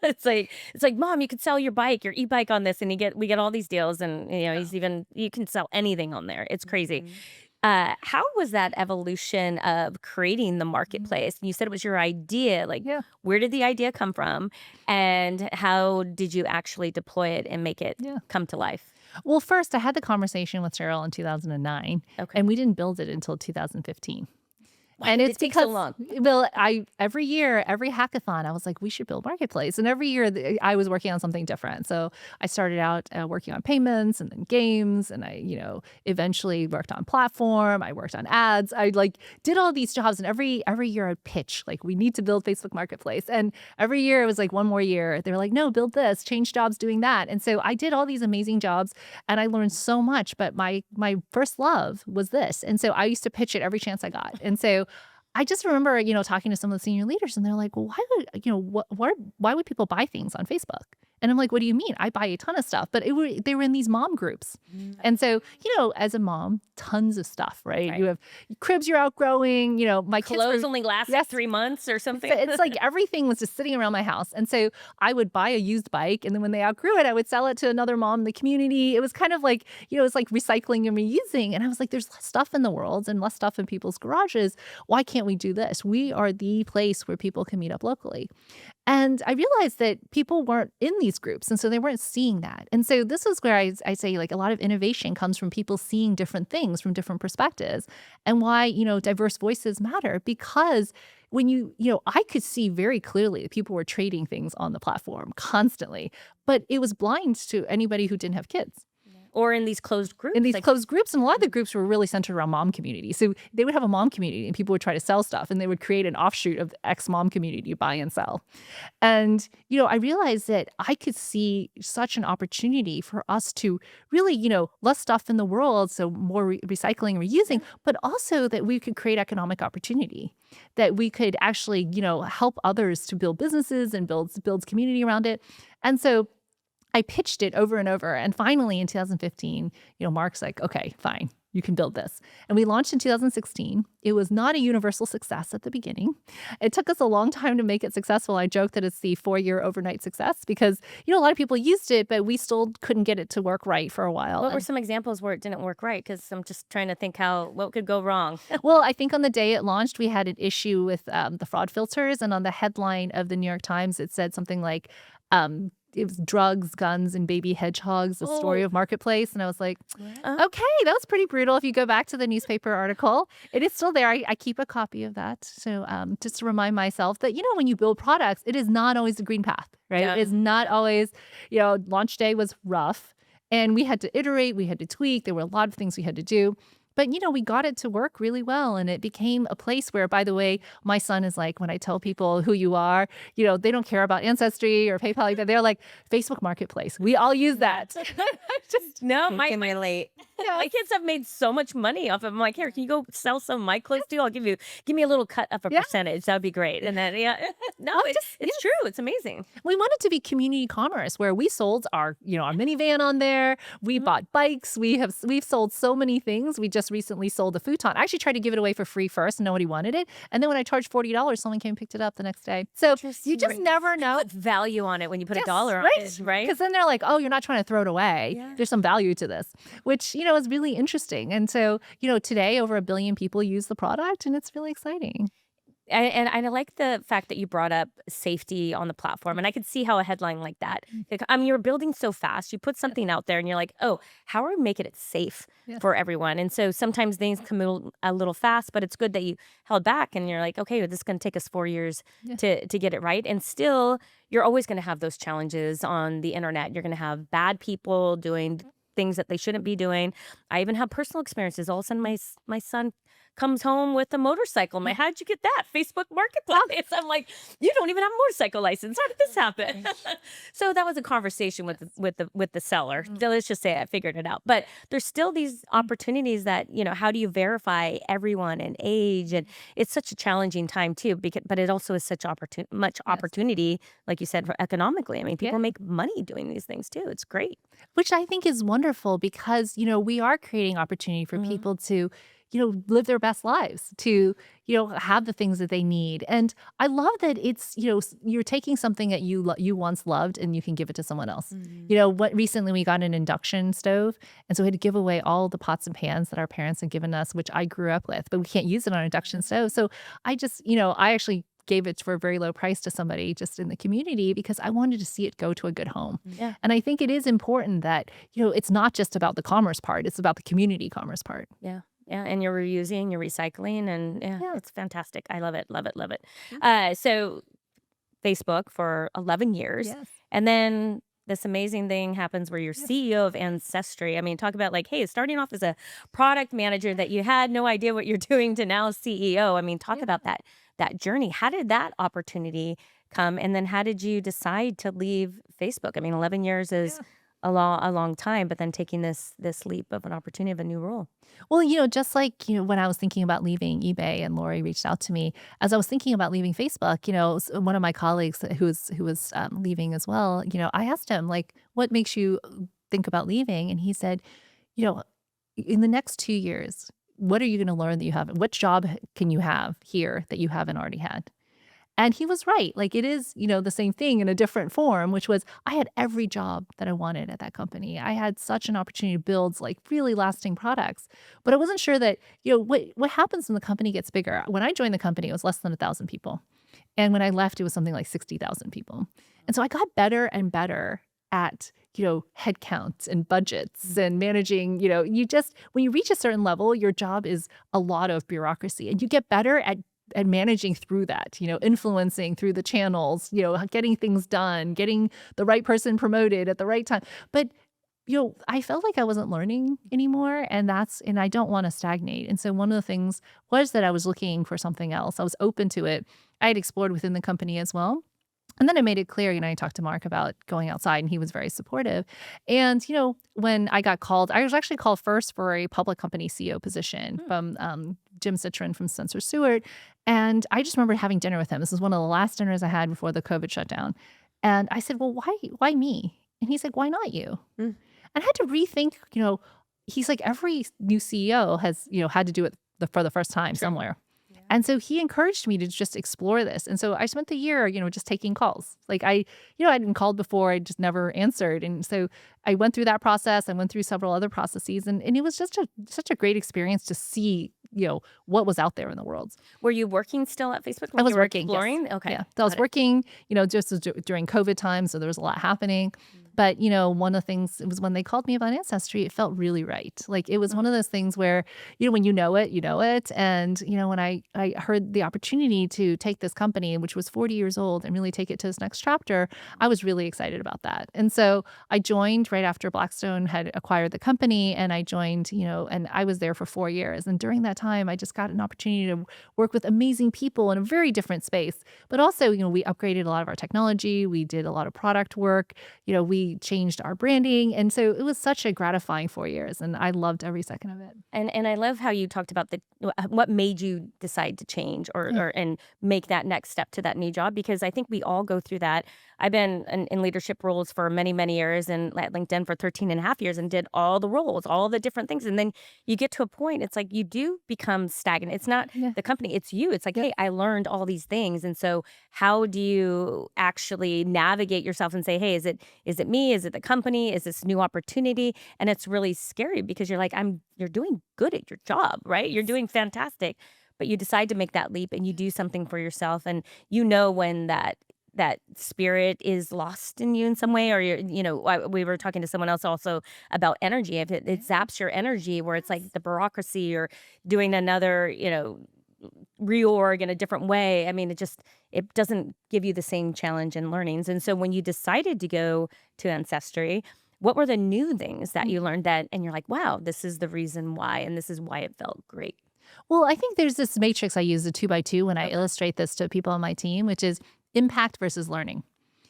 It's like, Mom, you could sell your bike, your e-bike on this, and we get all these deals, and you can sell anything on there. It's crazy. How was that evolution of creating the marketplace? You said it was your idea. Where did the idea come from, and how did you actually deploy it and make it come to life? Well, first, I had the conversation with Sheryl in 2009, and we didn't build it until 2015. Why And did it's it take so because, long? well, every year, every hackathon, I was like, we should build marketplace. And every year I was working on something different. So I started out working on payments and then games. And I, eventually worked on platform. I worked on ads. I like did all these jobs. And every year I'd pitch, like, we need to build Facebook Marketplace. And every year it was like one more year. They were like, no, build this, change jobs doing that. And so I did all these amazing jobs and I learned so much. But my first love was this. And so I used to pitch it every chance I got. And so I just remember, talking to some of the senior leaders and they're like, well, why would, why would people buy things on Facebook? And I'm like, what do you mean? I buy a ton of stuff, but they were in these mom groups. And so, as a mom, tons of stuff, right? Right. You have cribs you're outgrowing, my kids Clothes were, only last like yes, 3 months or something. it's like everything was just sitting around my house. And so I would buy a used bike. And then when they outgrew it, I would sell it to another mom in the community. It was kind of like, it's like recycling and reusing. And I was like, there's less stuff in the world and less stuff in people's garages. Why can't we do this? We are the place where people can meet up locally. And I realized that people weren't in these groups. And so they weren't seeing that. And so this is where I say, like, a lot of innovation comes from people seeing different things from different perspectives, and why, diverse voices matter. Because when I could see very clearly that people were trading things on the platform constantly, but it was blind to anybody who didn't have kids. Or in these closed groups. In these closed groups, and a lot of the groups were really centered around mom community. So they would have a mom community and people would try to sell stuff and they would create an offshoot of the ex-mom community, buy and sell. And, I realized that I could see such an opportunity for us to really, less stuff in the world, so more recycling, reusing, but also that we could create economic opportunity, that we could actually, help others to build businesses and build community around it. And so I pitched it over and over. And finally in 2015, Mark's like, okay, fine, you can build this. And we launched in 2016. It was not a universal success at the beginning. It took us a long time to make it successful. I joke that it's the 4-year overnight success because, a lot of people used it, but we still couldn't get it to work right for a while. What were some examples where it didn't work right? Because I'm just trying to think what could go wrong. Well, I think on the day it launched, we had an issue with the fraud filters. And on the headline of the New York Times, it said something like, it was drugs, guns, and baby hedgehogs, the story of Marketplace. And I was like, okay, that was pretty brutal. If you go back to the newspaper article, it is still there. I keep a copy of that. So just to remind myself that, when you build products, it is not always the green path, right? Yeah. It is not always, launch day was rough. And we had to iterate, we had to tweak. There were a lot of things we had to do. But, we got it to work really well. And it became a place where, by the way, my son is like, when I tell people who you are, they don't care about Ancestry or PayPal like that. They're like, Facebook Marketplace. We all use that. No, I can relate. my kids have made so much money off of them. I'm like, here, can you go sell some of my clothes too? I'll give me a little cut of a percentage. That'd be great. And then, it's true. It's amazing. We wanted to be community commerce where we sold our minivan on there. We bought bikes. We've sold so many things. We just recently sold a futon. I actually tried to give it away for free first and nobody wanted it. And then when I charged $40, someone came and picked it up the next day. So you just never know. Put value on it when you put a dollar on it, right? Because then they're like, oh, you're not trying to throw it away. Yeah. There's some value to this, which, is really interesting. And so, today over 1 billion people use the product and it's really exciting. And I like the fact that you brought up safety on the platform. And I could see how a headline like that, you're building so fast. You put something out there and you're like, oh, how are we making it safe for everyone? And so sometimes things come a little fast, but it's good that you held back and you're like, okay, this is going to take us 4 years to get it right. And still, you're always going to have those challenges on the internet. You're going to have bad people doing things that they shouldn't be doing. I even have personal experiences. All of a sudden, my son comes home with a motorcycle. I'm like, how'd you get that? Facebook Marketplace. I'm like, you don't even have a motorcycle license. How did this happen? So that was a conversation with the seller. So let's just say I figured it out. But there's still these opportunities that, how do you verify everyone and age? And it's such a challenging time too, but it also is such much opportunity, like you said, economically. I mean, people make money doing these things too. It's great. Which I think is wonderful because, we are creating opportunity for people to live their best lives, to, have the things that they need. And I love that it's, you're taking something that you once loved and you can give it to someone else. Recently we got an induction stove. And so we had to give away all the pots and pans that our parents had given us, which I grew up with, but we can't use it on an induction stove. So I just, I actually gave it for a very low price to somebody just in the community because I wanted to see it go to a good home. Yeah. And I think it is important that, it's not just about the commerce part, it's about the community commerce part. Yeah. Yeah, and you're reusing, you're recycling, and yeah, Yeah. it's fantastic. I love it, love it, love it. Mm. So Facebook for 11 years, Yes. and then this amazing thing happens where you're Yeah. CEO of Ancestry. I mean, talk about like, hey, starting off as a product manager that you had no idea what you're doing to now CEO. I mean, talk Yeah. about that journey. How did that opportunity come, and then how did you decide to leave Facebook? I mean, 11 years is Yeah. a long time, but then taking this leap of an opportunity of a new role. Well, just like, when I was thinking about leaving eBay and Lori reached out to me, as I was thinking about leaving Facebook, one of my colleagues who was leaving as well, I asked him, like, what makes you think about leaving? And he said, you know, in the next 2 years, what are you going to learn that you haven't? What job can you have here that you haven't already had? And he was right. Like it is, the same thing in a different form, which was I had every job that I wanted at that company. I had such an opportunity to build like really lasting products. But I wasn't sure that, what happens when the company gets bigger. When I joined the company, it was less than 1,000 people. And when I left, it was something like 60,000 people. And so I got better and better at, headcounts and budgets and managing, when you reach a certain level, your job is a lot of bureaucracy and you get better at managing through that, influencing through the channels, getting things done, getting the right person promoted at the right time. But, I felt like I wasn't learning anymore and I don't want to stagnate. And so one of the things was that I was looking for something else. I was open to it. I had explored within the company as well. And then I made it clear, I talked to Mark about going outside and he was very supportive. And, when I got called, I was actually called first for a public company CEO position Hmm. from Jim Citron from Spencer Stewart. And I just remember having dinner with him. This was one of the last dinners I had before the COVID shutdown. And I said, well, why me? And he's like, why not you? Mm. And I had to rethink, he's like, every new CEO has, had to do it for the first time Sure. somewhere. Yeah. And so he encouraged me to just explore this. And so I spent the year, just taking calls. Like I'd been called before, I just never answered. And so I went through that process. I went through several other processes and it was just such a great experience to see, what was out there in the world. Were you working still at Facebook I when was you were working, yes. exploring? Okay. Yeah. So I was Got it. working, just during COVID time. So there was a lot happening. But, one of the things, it was when they called me about Ancestry, it felt really right. Like it was one of those things where, when you know it, you know it. And, when I heard the opportunity to take this company, which was 40 years old, and really take it to its next chapter, I was really excited about that. And so I joined right after Blackstone had acquired the company. And I joined, and I was there for 4 years. And during that time, I just got an opportunity to work with amazing people in a very different space. But also, we upgraded a lot of our technology. We did a lot of product work. We changed our branding. And so it was such a gratifying 4 years. And I loved every second of it. And I love how you talked about what made you decide to change Yeah. or and make that next step to that new job, because I think we all go through that. I've been in leadership roles for many, many years and at LinkedIn for 13 and a half years and did all the roles, all the different things. And then you get to a point, it's like you do become stagnant. It's not Yeah. the company, it's you. It's like, Yep. hey, I learned all these things. And so how do you actually navigate yourself and say, hey, is it me? Is it the company? Is this new opportunity? And it's really scary because you're like, you're doing good at your job, right? You're doing fantastic, but you decide to make that leap and you do something for yourself. And when that spirit is lost in you in some way, or we were talking to someone else also about energy. If it zaps your energy, where it's like the bureaucracy or doing another, reorg in a different way. I mean, it doesn't give you the same challenge and learnings. And so when you decided to go to Ancestry, what were the new things that you learned and you're like, wow, this is the reason why, and this is why it felt great. Well, I think there's this matrix I use, the 2x2, when I Okay. illustrate this to people on my team, which is impact versus learning.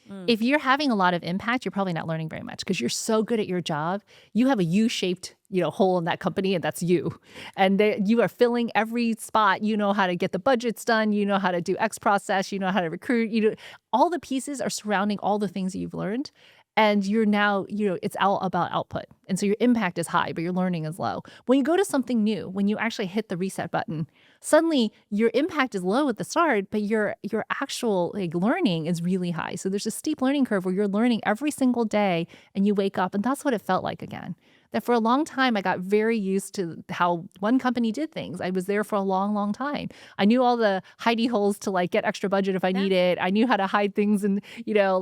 Mm. If you're having a lot of impact, you're probably not learning very much because you're so good at your job. You have a U-shaped, hole in that company, and that's you. And you are filling every spot. You know how to get the budgets done. You know how to do X process. You know how to recruit. All the pieces are surrounding all the things that you've learned. And you're now, it's all about output. And so your impact is high, but your learning is low. When you go to something new, when you actually hit the reset button, suddenly your impact is low at the start, but your actual learning is really high. So there's a steep learning curve where you're learning every single day and you wake up, and that's what it felt like again. that for a long time, I got very used to how one company did things. I was there for a long, long time. I knew all the hidey holes to like get extra budget if I Yeah. needed. I knew how to hide things and,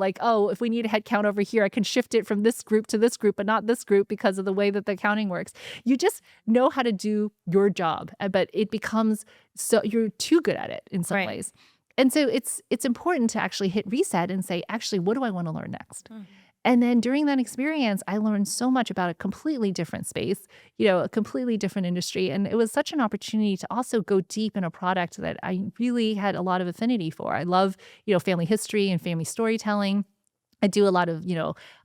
like, oh, if we need a head count over here, I can shift it from this group to this group, but not this group because of the way that the accounting works. You just know how to do your job, but it becomes so you're too good at it in some Right. ways. And so it's important to actually hit reset and say, actually, what do I want to learn next? And then during that experience, I learned so much about a completely different space, a completely different industry. And it was such an opportunity to also go deep in a product that I really had a lot of affinity for. I love, family history and family storytelling. I do a lot of,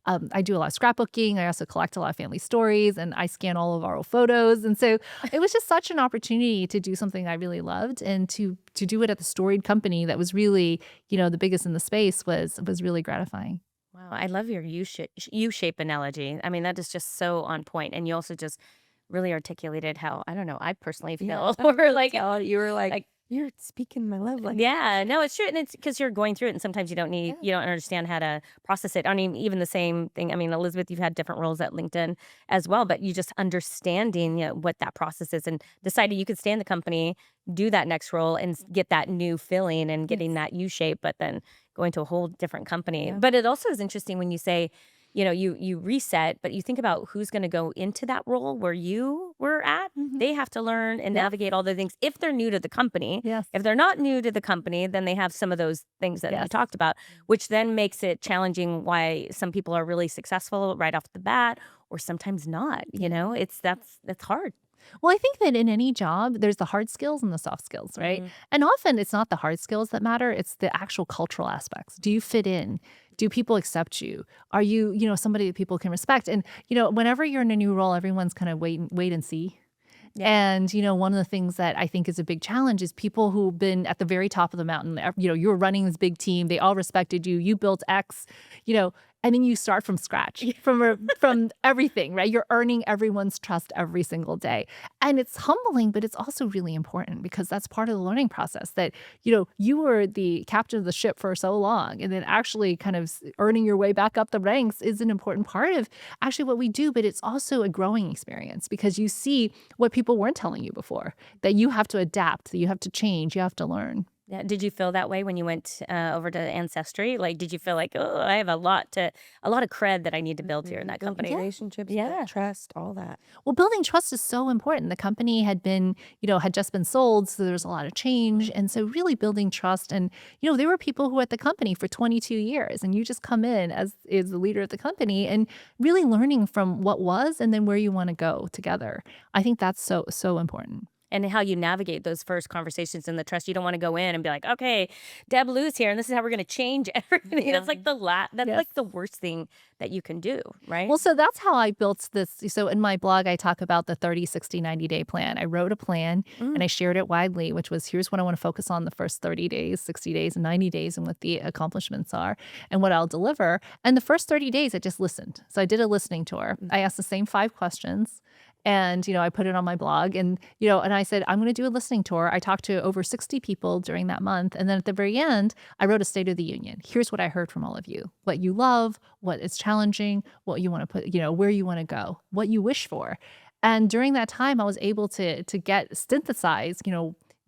I do a lot of scrapbooking. I also collect a lot of family stories and I scan all of our old photos. And so it was just such an opportunity to do something I really loved and to do it at the storied company that was really, the biggest in the space was really gratifying. Wow, I love your U-shape analogy. I mean, that is just so on point. And you also just really articulated how, I don't know, I personally Yeah. feel or like You were like, like you're speaking my love language. yeah, no, it's true. And it's because you're going through it and sometimes Yeah. you don't understand how to process it. I mean, even the same thing. I mean, Elizabeth, you've had different roles at LinkedIn as well, but you just understanding what that process is and deciding you could stay in the company, do that next role and get that new feeling and getting Yes. that U shape, but then going to a whole different company. Yeah. But it also is interesting when you say, you reset, but you think about who's going to go into that role where you were at. Mhm. They have to learn and Yeah. navigate all the things if they're new to the company. Yes. If they're not new to the company, then they have some of those things that you Yes. talked about, which then makes it challenging why some people are really successful right off the bat or sometimes not, that's hard. Well, I think that in any job, there's the hard skills and the soft skills, right? Mhm. And often it's not the hard skills that matter, it's the actual cultural aspects. Do you fit in? Do people accept you? Are you, somebody that people can respect? And, whenever you're in a new role, everyone's kind of wait and see. Yeah. And, one of the things that I think is a big challenge is people who've been at the very top of the mountain, you were running this big team, they all respected you, you built X, and then you start from scratch, from everything, right? You're earning everyone's trust every single day. And it's humbling, but it's also really important because that's part of the learning process that, you were the captain of the ship for so long and then actually kind of earning your way back up the ranks is an important part of actually what we do, but it's also a growing experience because you see what people weren't telling you before, that you have to adapt, that you have to change, you have to learn. Yeah. Did you feel that way when you went over to Ancestry? Like, did you feel like, oh, I have a lot of cred that I need to build here in that Build company? relationships, Yeah. build trust, all that. Well, building trust is so important. The company had been, had just been sold, so there was a lot of change. And so really building trust. And, there were people who were at the company for 22 years and you just come in as is the leader of the company and really learning from what was and then where you want to go together. I think that's so, so important. And how you navigate those first conversations in the trust. You don't want to go in and be like, okay, Deb Liu's here, and this is how we're going to change everything. Yeah. That's like that's Yes. like the worst thing that you can do, right? Well, so that's how I built this. So in my blog, I talk about the 30, 60, 90-day plan. I wrote a plan and I shared it widely, which was here's what I want to focus on the first 30 days, 60 days, and 90 days and what the accomplishments are and what I'll deliver. And the first 30 days, I just listened. So I did a listening tour. I asked the same 5 questions. And, I put it on my blog and, and I said, I'm going to do a listening tour. I talked to over 60 people during that month. And then at the very end, I wrote a State of the Union. Here's what I heard from all of you, what you love, what is challenging, what you want to put, where you want to go, what you wish for. And during that time, I was able to synthesize,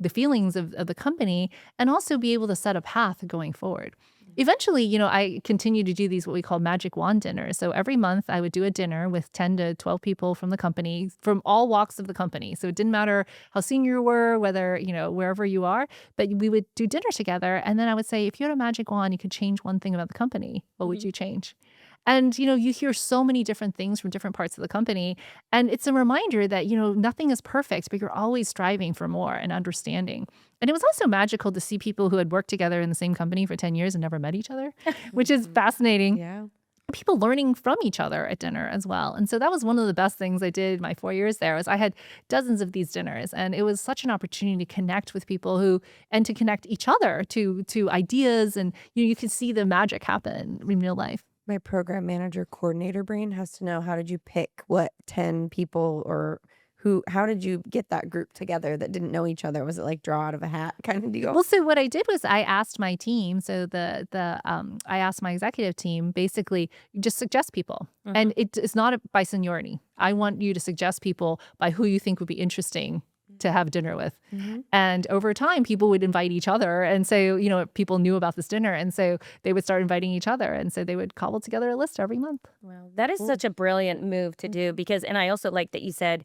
the feelings of the company and also be able to set a path going forward. Eventually, I continue to do these what we call magic wand dinners. So every month I would do a dinner with 10 to 12 people from the company, from all walks of the company. So it didn't matter how senior you were, whether, wherever you are, but we would do dinner together. And then I would say, if you had a magic wand, you could change one thing about the company. What would you change? And, you hear so many different things from different parts of the company. And it's a reminder that, nothing is perfect, but you're always striving for more and understanding. And it was also magical to see people who had worked together in the same company for 10 years and never met each other, which is fascinating. Yeah. People learning from each other at dinner as well. And so that was one of the best things I did my 4 years there was I had dozens of these dinners and it was such an opportunity to connect with people and to connect each other to ideas. And, you could see the magic happen in real life. My program manager coordinator brain has to know, how did you pick what 10 people or how did you get that group together that didn't know each other? Was it like draw out of a hat kind of deal? Well, so what I did was I asked my team, so I asked my executive team, basically just suggest people. And it's not by seniority. I want you to suggest people by who you think would be interesting to have dinner with. And over time, people would invite each other. And so, people knew about this dinner. And so they would start inviting each other. And so they would cobble together a list every month. Well, that is such a brilliant move to do because, and I also like that you said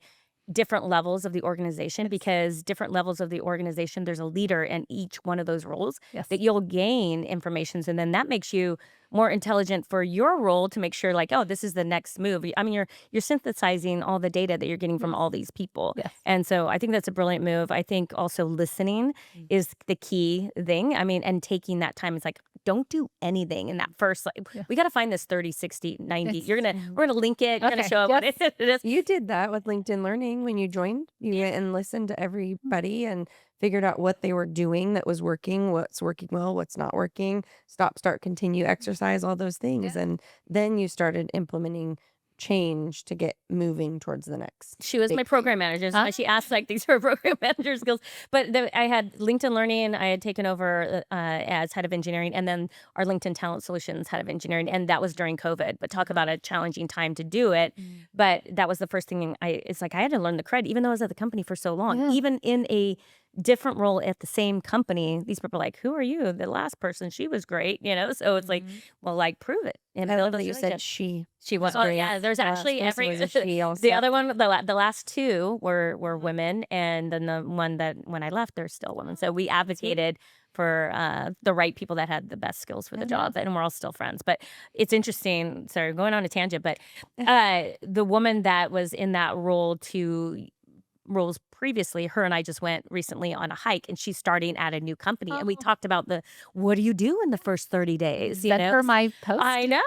different levels of the organization because different levels of the organization, there's a leader in each one of those roles that you'll gain information. And then that makes you more intelligent for your role to make sure like, oh, this is the next move. I mean, you're synthesizing all the data that you're getting from all these people. And so I think that's a brilliant move. I think also listening is the key thing. I mean, and taking that time. It's like, don't do anything in that first, we got to find this 30, 60, 90. We're going to link it. You're going to show up what it is. You did that with LinkedIn Learning when you joined. You went and listened to everybody and figured out what they were doing that was working, what's working well, what's not working, stop, start, continue, exercise, all those things. And then you started implementing change to get moving towards the next. She was my program manager. So she asked like these are program manager skills. But I had LinkedIn Learning. I had taken over as head of engineering, and then our LinkedIn Talent Solutions head of engineering, and that was during COVID. But talk about a challenging time to do it. But that was the first thing. It's like I had to learn the credit, even though I was at the company for so long, even in a different role at the same company. These people are like, who are you? The last person, she was great, So it's like, well, like prove it. And I love that you said she was. Oh, yeah, there's actually the other one. The last two were women, and then the one that when I left, there's still women. So we advocated for the right people that had the best skills for the job, and we're all still friends. But it's interesting. Sorry, going on a tangent, but the woman that was in that roles previously, her and I just went recently on a hike, and she's starting at a new company, and we talked about what do you do in the first 30 days? Send her my post. I know.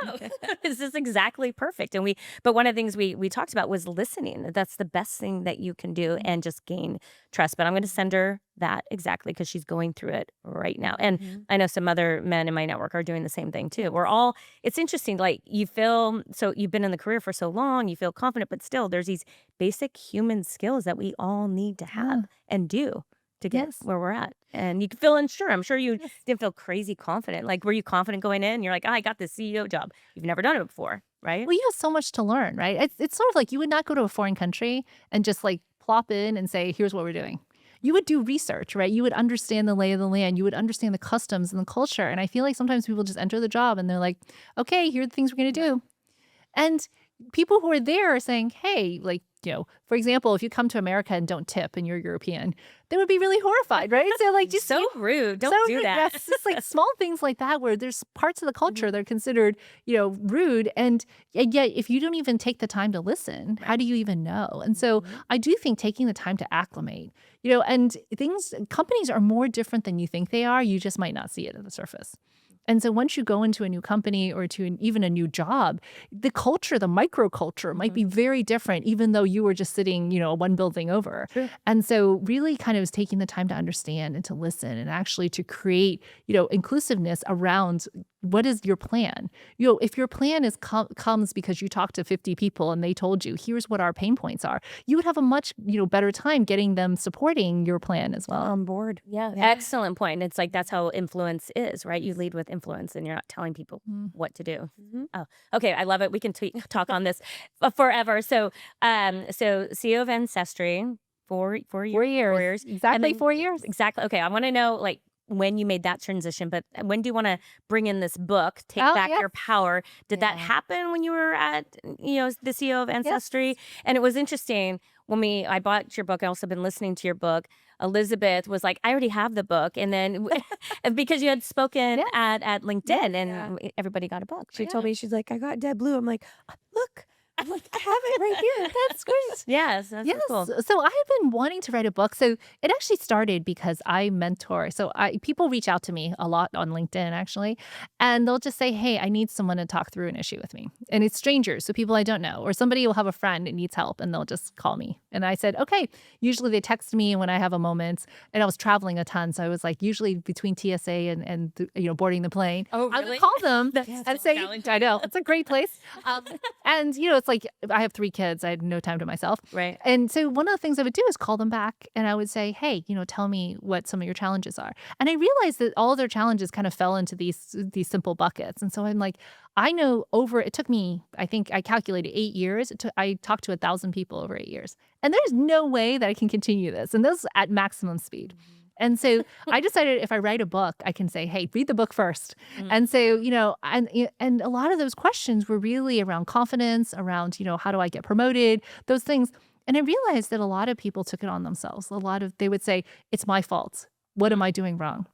This is exactly perfect. And but one of the things we talked about was listening. That's the best thing that you can do and just gain trust. But I'm going to send her that exactly because she's going through it right now. And I know some other men in my network are doing the same thing too. It's interesting. Like you've been in the career for so long, you feel confident, but still there's these basic human skills that we all need to have and do to get where we're at. And you feel unsure. I'm sure you didn't feel crazy confident. Like, were you confident going in? You're like, oh, I got this CEO job. You've never done it before, right? Well, you have so much to learn, right? It's sort of like you would not go to a foreign country and just like plop in and say, here's what we're doing. You would do research, right? You would understand the lay of the land. You would understand the customs and the culture. And I feel like sometimes people just enter the job and they're like, okay, here are the things we're going to do. And people who are there are saying, hey, like, for example, if you come to America and don't tip and you're European, they would be really horrified, right? So like, just so rude. Don't do that. Yes, it's like small things like that where there's parts of the culture that are considered, rude. And yet, if you don't even take the time to listen, how do you even know? And so I do think taking the time to acclimate, and companies are more different than you think they are. You just might not see it at the surface. And so once you go into a new company or to even a new job, the culture, the microculture might be very different, even though you were just sitting, one building over. Sure. And so really kind of is taking the time to understand and to listen and actually to create, inclusiveness around what is your plan? If your plan comes because you talked to 50 people and they told you, here's what our pain points are, you would have a much, better time getting them supporting your plan as well. On board. Yeah. Excellent point. It's like, that's how influence is, right? You lead with influence and you're not telling people what to do. Oh, okay. I love it. We can talk on this forever. So, CEO of Ancestry, 4 years. 4 years. Exactly 4 years. Exactly. Okay. I want to know, like, when you made that transition, but when do you want to bring in this book, Take Back Your Power? Did that happen when you were at, the CEO of Ancestry? Yes. And it was interesting when I bought your book. I also been listening to your book. Elizabeth was like, I already have the book. And then because you had spoken at LinkedIn and everybody got a book. She told me, she's like, I got Deb Liu. I'm like, look. I'm like, I have it right here. That's great. Yes, that's cool. So I have been wanting to write a book. So it actually started because I mentor. So people reach out to me a lot on LinkedIn, actually, and they'll just say, hey, I need someone to talk through an issue with me. And it's strangers, so people I don't know. Or somebody will have a friend that needs help, and they'll just call me. And I said, okay. Usually they text me when I have a moment. And I was traveling a ton. So I was like, usually between TSA and boarding the plane, oh, really? I would call them and say, I know, it's a great place. And, like I have 3 kids. I had no time to myself. Right. And so one of the things I would do is call them back and I would say, "Hey, tell me what some of your challenges are." And I realized that all of their challenges kind of fell into these simple buckets. And so I'm like, I know it took me, I think I calculated 8 years. I talked to 1,000 people over 8 years. And there's no way that I can continue this. And this is at maximum speed. And so I decided if I write a book, I can say, "Hey, read the book first." Mm. And so, and a lot of those questions were really around confidence, around, how do I get promoted, those things. And I realized that a lot of people took it on themselves. They would say, "It's my fault. What am I doing wrong?"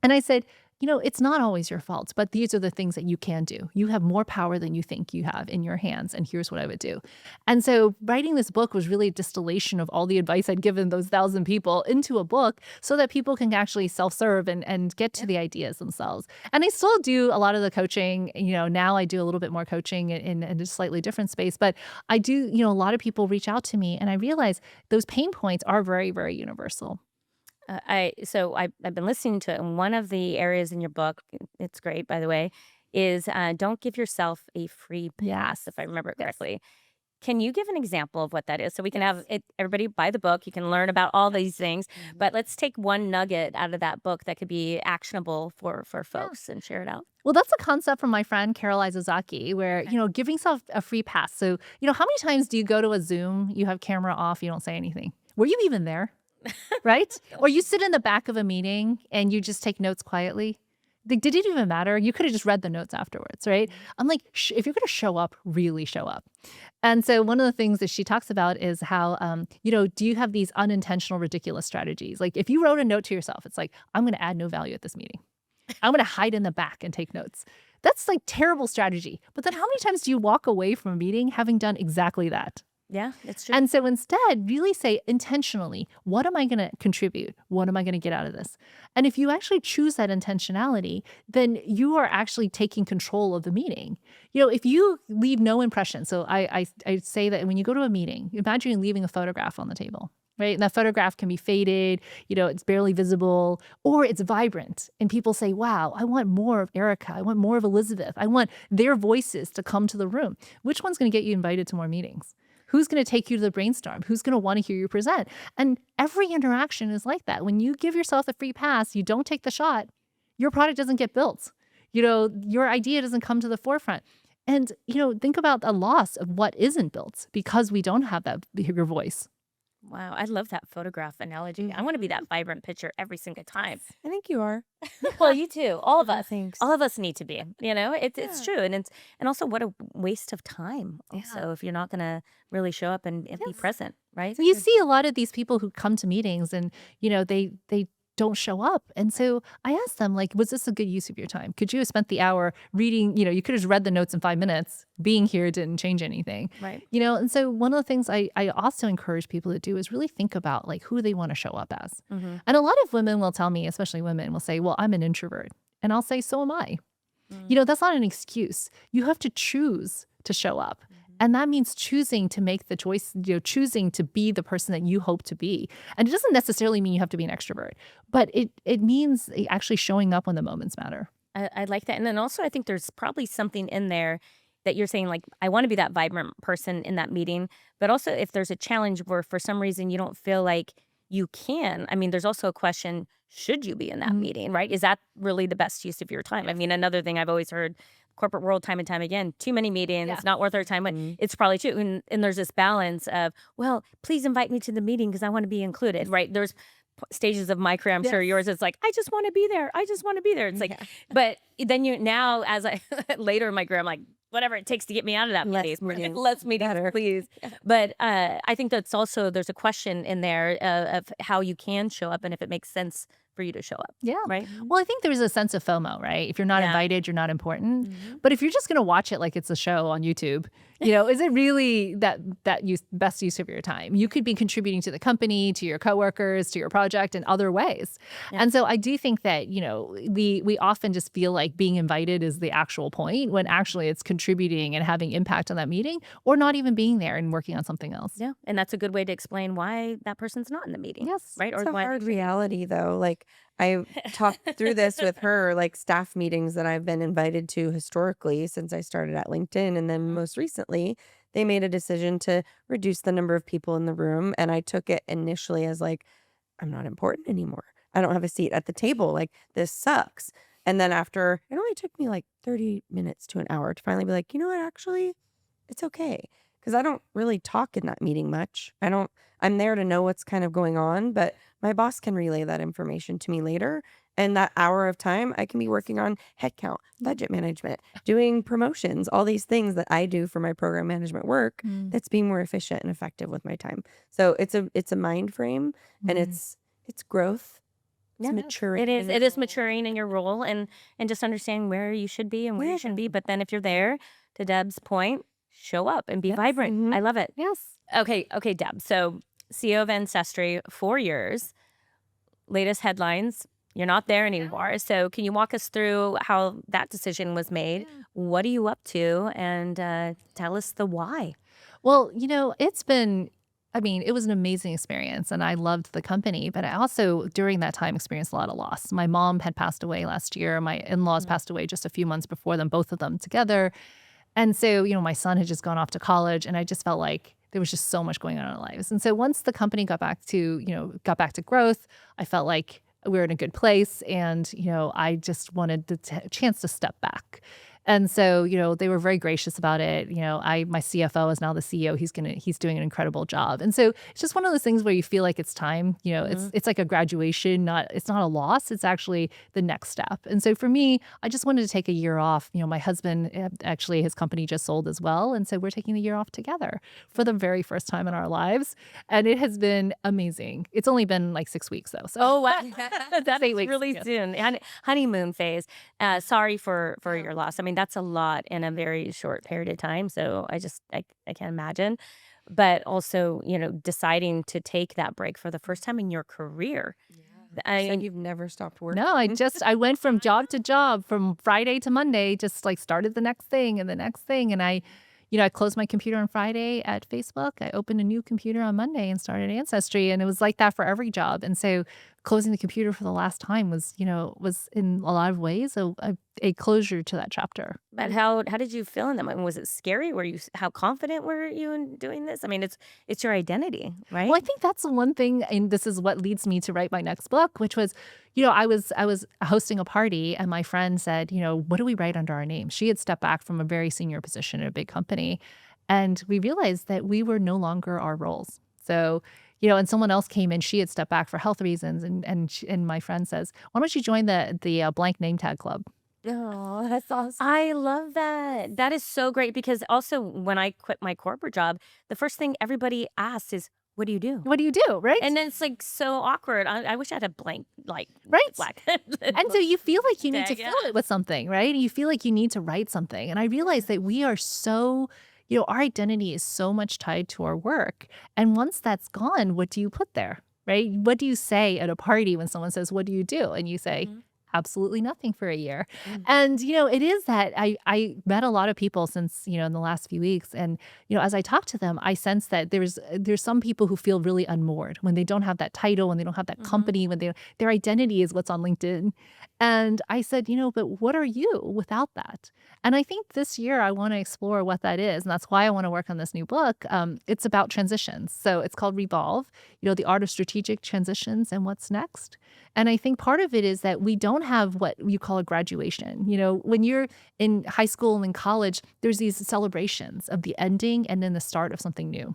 And I said, it's not always your fault, but these are the things that you can do. You have more power than you think you have in your hands. And here's what I would do. And so writing this book was really a distillation of all the advice I'd given those 1,000 people into a book so that people can actually self-serve and get to the ideas themselves. And I still do a lot of the coaching. Now I do a little bit more coaching in a slightly different space. But I do, a lot of people reach out to me and I realize those pain points are very, very universal. I've been listening to it, and one of the areas in your book, it's great, by the way, is don't give yourself a free pass, if I remember it correctly. Can you give an example of what that is so we can have everybody buy the book? You can learn about all these things, but let's take one nugget out of that book that could be actionable for folks and share it out. Well, that's a concept from my friend Carol Izazaki where, giving yourself a free pass. So, how many times do you go to a Zoom, you have camera off, you don't say anything? Were you even there? Right? Or you sit in the back of a meeting and you just take notes quietly. Did it even matter? You could have just read the notes afterwards, right? I'm like, if you're going to show up, really show up. And so one of the things that she talks about is how, do you have these unintentional, ridiculous strategies? Like if you wrote a note to yourself, it's like, I'm going to add no value at this meeting. I'm going to hide in the back and take notes. That's like terrible strategy. But then how many times do you walk away from a meeting having done exactly that? Yeah, that's true. And so instead, really say intentionally, what am I going to contribute? What am I going to get out of this? And if you actually choose that intentionality, then you are actually taking control of the meeting. If you leave no impression, so I say that when you go to a meeting, imagine leaving a photograph on the table. Right. And that photograph can be faded, it's barely visible, or it's vibrant. And people say, wow, I want more of Erica. I want more of Elizabeth. I want their voices to come to the room. Which one's going to get you invited to more meetings? Who's going to take you to the brainstorm? Who's going to want to hear you present? And every interaction is like that. When you give yourself a free pass, you don't take the shot, your product doesn't get built. Your idea doesn't come to the forefront. And, think about the loss of what isn't built because we don't have that your voice. Wow, I love that photograph analogy. I want to be that vibrant picture every single time. I think you are. Well, you too. All of us. Thanks. All of us need to be. It's true, and also what a waste of time. Also, if you're not going to really show up and be present, right? So you see a lot of these people who come to meetings and they don't show up. And so I asked them, like, was this a good use of your time? Could you have spent the hour reading, you could have just read the notes in 5 minutes. Being here didn't change anything. Right. And so one of the things I also encourage people to do is really think about like who they want to show up as. Mm-hmm. And a lot of women will tell me, especially women, will say, well, I'm an introvert. And I'll say, so am I. That's not an excuse. You have to choose to show up. And that means choosing to make the choice, choosing to be the person that you hope to be. And it doesn't necessarily mean you have to be an extrovert, but it means actually showing up when the moments matter. I like that. And then also I think there's probably something in there that you're saying, like, I want to be that vibrant person in that meeting. But also if there's a challenge where for some reason you don't feel like you can, I mean, there's also a question, should you be in that meeting, right? Is that really the best use of your time? I mean, another thing I've always heard, corporate world time and time again, too many meetings, it's not worth our time. But it's probably true. And there's this balance of, well, please invite me to the meeting because I want to be included, right? There's stages of my career. I'm sure yours is like, I just want to be there. I just want to be there. It's like, but then now as I later in my career, I'm like, whatever it takes to get me out of that meeting. Less meetings, please. But I think that's also, there's a question in there of how you can show up and if it makes sense for you to show up. Yeah. Right. Well, I think there's a sense of FOMO, right? If you're not invited, you're not important. But if you're just going to watch it like it's a show on YouTube, is it really best use of your time? You could be contributing to the company, to your coworkers, to your project in other ways. Yeah. And so I do think that, we often just feel like being invited is the actual point when actually it's contributing and having impact on that meeting or not even being there and working on something else. Yeah. And that's a good way to explain why that person's not in the meeting. Yes. Right. It's a hard reality though. Like I talked through this with her, like staff meetings that I've been invited to historically since I started at LinkedIn. And then most recently, they made a decision to reduce the number of people in the room. And I took it initially as like, I'm not important anymore. I don't have a seat at the table. Like, this sucks. And then after, it only took me like 30 minutes to an hour to finally be like, you know what, actually, it's okay. Because I don't really talk in that meeting much. I'm there to know what's kind of going on, but my boss can relay that information to me later. And that hour of time, I can be working on headcount, budget management, doing promotions, all these things that I do for my program management work Mm. that's being more efficient and effective with my time. So it's a mind frame, and it's growth. It's Yeah, maturing. it is maturing in your role and just understanding where you should be and where you shouldn't be. But then if you're there, to Deb's point, show up and be Yes. vibrant. Mhm. I love it. Yes. Okay, Deb. So CEO of Ancestry, 4 years. Latest headlines. You're not there anymore. So can you walk us through how that decision was made? Yeah. What are you up to? And tell us the why. Well, it was an amazing experience and I loved the company, but I also, during that time, experienced a lot of loss. My mom had passed away last year. My in-laws passed away just a few months before them, both of them together. And so, my son had just gone off to college and I just felt like there was just so much going on in our lives. And so once the company got back to growth, I felt like we were in a good place and, I just wanted the chance to step back. And so, they were very gracious about it. My CFO is now the CEO. He's doing an incredible job. And so it's just one of those things where you feel like it's time, it's like a graduation, it's not a loss. It's actually the next step. And so for me, I just wanted to take a year off. My husband, actually, his company just sold as well. And so we're taking the year off together for the very first time in our lives. And it has been amazing. It's only been like 6 weeks though. So Oh, wow. that's 8 weeks. Really Yeah. soon. Honeymoon phase. Sorry for your loss. I mean, that's a lot in a very short period of time. So I can't imagine. But also, deciding to take that break for the first time in your career. It's like you've never stopped working. No, I went from job to job, from Friday to Monday, just like started the next thing and the next thing. And I closed my computer on Friday at Facebook. I opened a new computer on Monday and started Ancestry. And it was like that for every job. And so closing the computer for the last time was in a lot of ways a closure to that chapter. But how did you feel in that moment? Was it scary? How confident were you in doing this? I mean, it's your identity, right? Well, I think that's the one thing, and this is what leads me to write my next book, which was, I was hosting a party and my friend said, what do we write under our name? She had stepped back from a very senior position at a big company. And we realized that we were no longer our roles. So, and someone else came in, she had stepped back for health reasons. And my friend says, why don't you join the blank name tag club? Oh, that's awesome. I love that. That is so great because also when I quit my corporate job, the first thing everybody asks is, what do you do? What do you do? Right. And then it's like so awkward. I wish I had a blank, like, Right. black. And so you feel like you need to Tag, fill it with something, right? You feel like you need to write something. And I realized that we are so, our identity is so much tied to our work. And once that's gone, what do you put there, right? What do you say at a party when someone says, what do you do? And you say, absolutely nothing for a year. And, it is that I met a lot of people since, in the last few weeks. And, as I talk to them, I sense that there's some people who feel really unmoored when they don't have that title, when they don't have that company, when their identity is what's on LinkedIn. And I said, but what are you without that? And I think this year I want to explore what that is. And that's why I want to work on this new book. It's about transitions. So it's called Revolve, the art of strategic transitions and what's next. And I think part of it is that we don't have what you call a graduation. When you're in high school and in college, there's these celebrations of the ending and then the start of something new.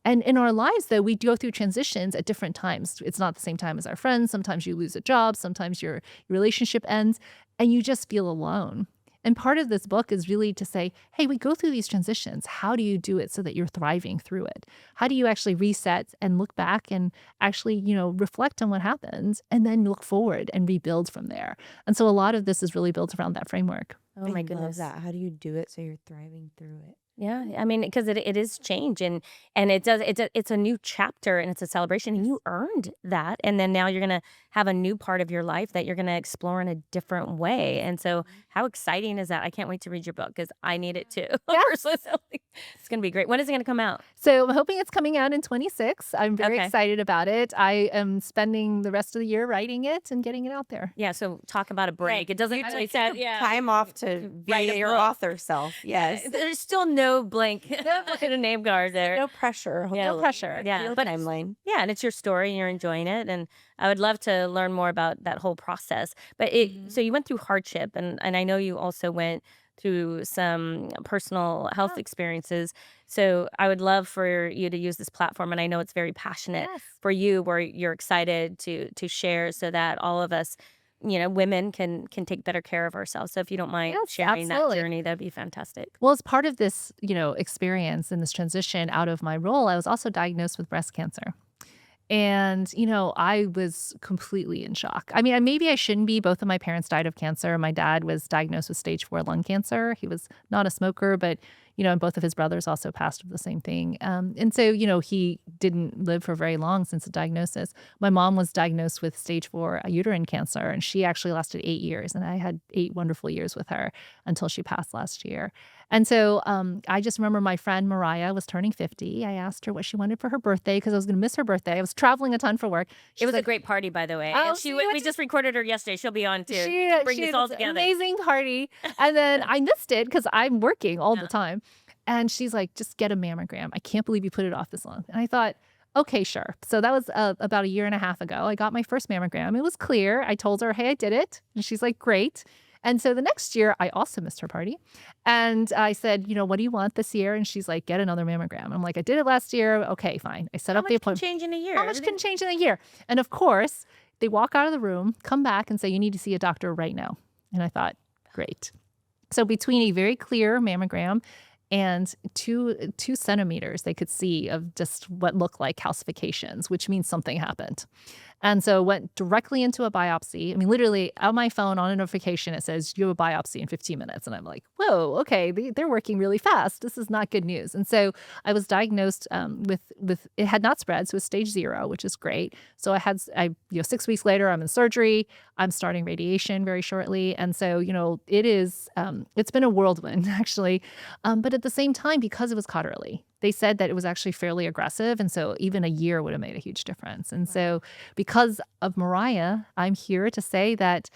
And in our lives, though, we go through transitions at different times. It's not the same time as our friends. Sometimes you lose a job. Sometimes your relationship ends and you just feel alone. And part of this book is really to say, hey, we go through these transitions. How do you do it so that you're thriving through it? How do you actually reset and look back and actually, reflect on what happened and then look forward and rebuild from there? And so a lot of this is really built around that framework. Oh my I goodness. love that. How do you do it so you're thriving through it? Yeah, I mean, because it is change and it's a new chapter and it's a celebration and you earned that and then now you're gonna have a new part of your life that you're gonna explore in a different way. And so, how exciting is that? I can't wait to read your book because I need it too. Personally. It's gonna be great. When is it gonna come out? So I'm hoping it's coming out in 26. I'm very Okay. excited about it. I am spending the rest of the year writing it and getting it out there. Yeah. So talk about a break. It doesn't You really took say time off to write be a your book. author self. Yes. There's still no no blank in a name card there. No pressure. Yeah, No pressure. Yeah, Real but timeline. yeah, and it's your story and you're enjoying it. And I would love to learn more about that whole process. But so you went through hardship, and I know you also went through some personal health experiences. So I would love for you to use this platform, and I know it's very passionate Yes. for you, where you're excited to share, so that all of us, women can take better care of ourselves. So if you don't mind Yes, sharing that absolutely. journey, that'd be fantastic. Well, as part of this, experience and this transition out of my role, I was also diagnosed with breast cancer. And, I was completely in shock. I mean, maybe I shouldn't be. Both of my parents died of cancer. My dad was diagnosed with stage 4 lung cancer. He was not a smoker, but, and both of his brothers also passed of the same thing. And so, he didn't live for very long since the diagnosis. My mom was diagnosed with stage 4 uterine cancer, and she actually lasted 8 years. And I had 8 wonderful years with her until she passed last year. And so I just remember my friend Mariah was turning 50. I asked her what she wanted for her birthday because I was going to miss her birthday. I was traveling a ton for work. It was a like, great party, by the way. "Oh, And she we went just recorded her yesterday. She'll be on too. she To bring she this had all this together. amazing party." And then I missed it because I'm working all the time. And she's like, "Just get a mammogram. I can't believe you put it off this long." And I thought, okay, sure. So that was about a year and a half ago. I got my first mammogram. It was clear. I told her, "Hey, I did it." And she's like, "Great." And so the next year, I also missed her party. And I said, "What do you want this year?" And she's like, "Get another mammogram." I'm like, "I did it last year. Okay, fine." I set How up the much can appointment. change in a year? How much can change in a year? And of course, they walk out of the room, come back and say, "You need to see a doctor right now." And I thought, great. So between a very clear mammogram and two centimeters, they could see of just what looked like calcifications, which means something happened. And so went directly into a biopsy. I mean, literally on my phone on a notification, it says you have a biopsy in 15 minutes. And I'm like, whoa, okay, they're working really fast. This is not good news. And so I was diagnosed with it had not spread, so it was stage 0, which is great. So I 6 weeks later, I'm in surgery. I'm starting radiation very shortly. And so, it's been a whirlwind actually. But at the same time, because it was caught early, they said that it was actually fairly aggressive. And so even a year would have made a huge difference. And so because of Mariah, I'm here to say that,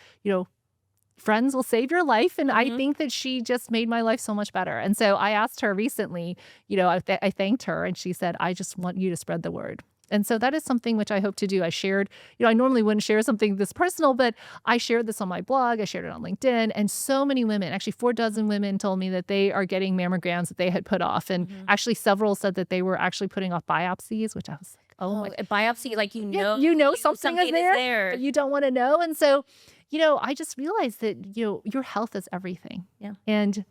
friends will save your life. And I think that she just made my life so much better. And so I asked her recently, I thanked her, and she said, "I just want you to spread the word." And so that is something which I hope to do. I shared, I normally wouldn't share something this personal, but I shared this on my blog. I shared it on LinkedIn. And so many women, actually 4 dozen women, told me that they are getting mammograms that they had put off. And actually several said that they were actually putting off biopsies, which I was like, oh my. A biopsy, like Something is there, but you don't want to know. And so, I just realized that, your health is everything. Yeah. And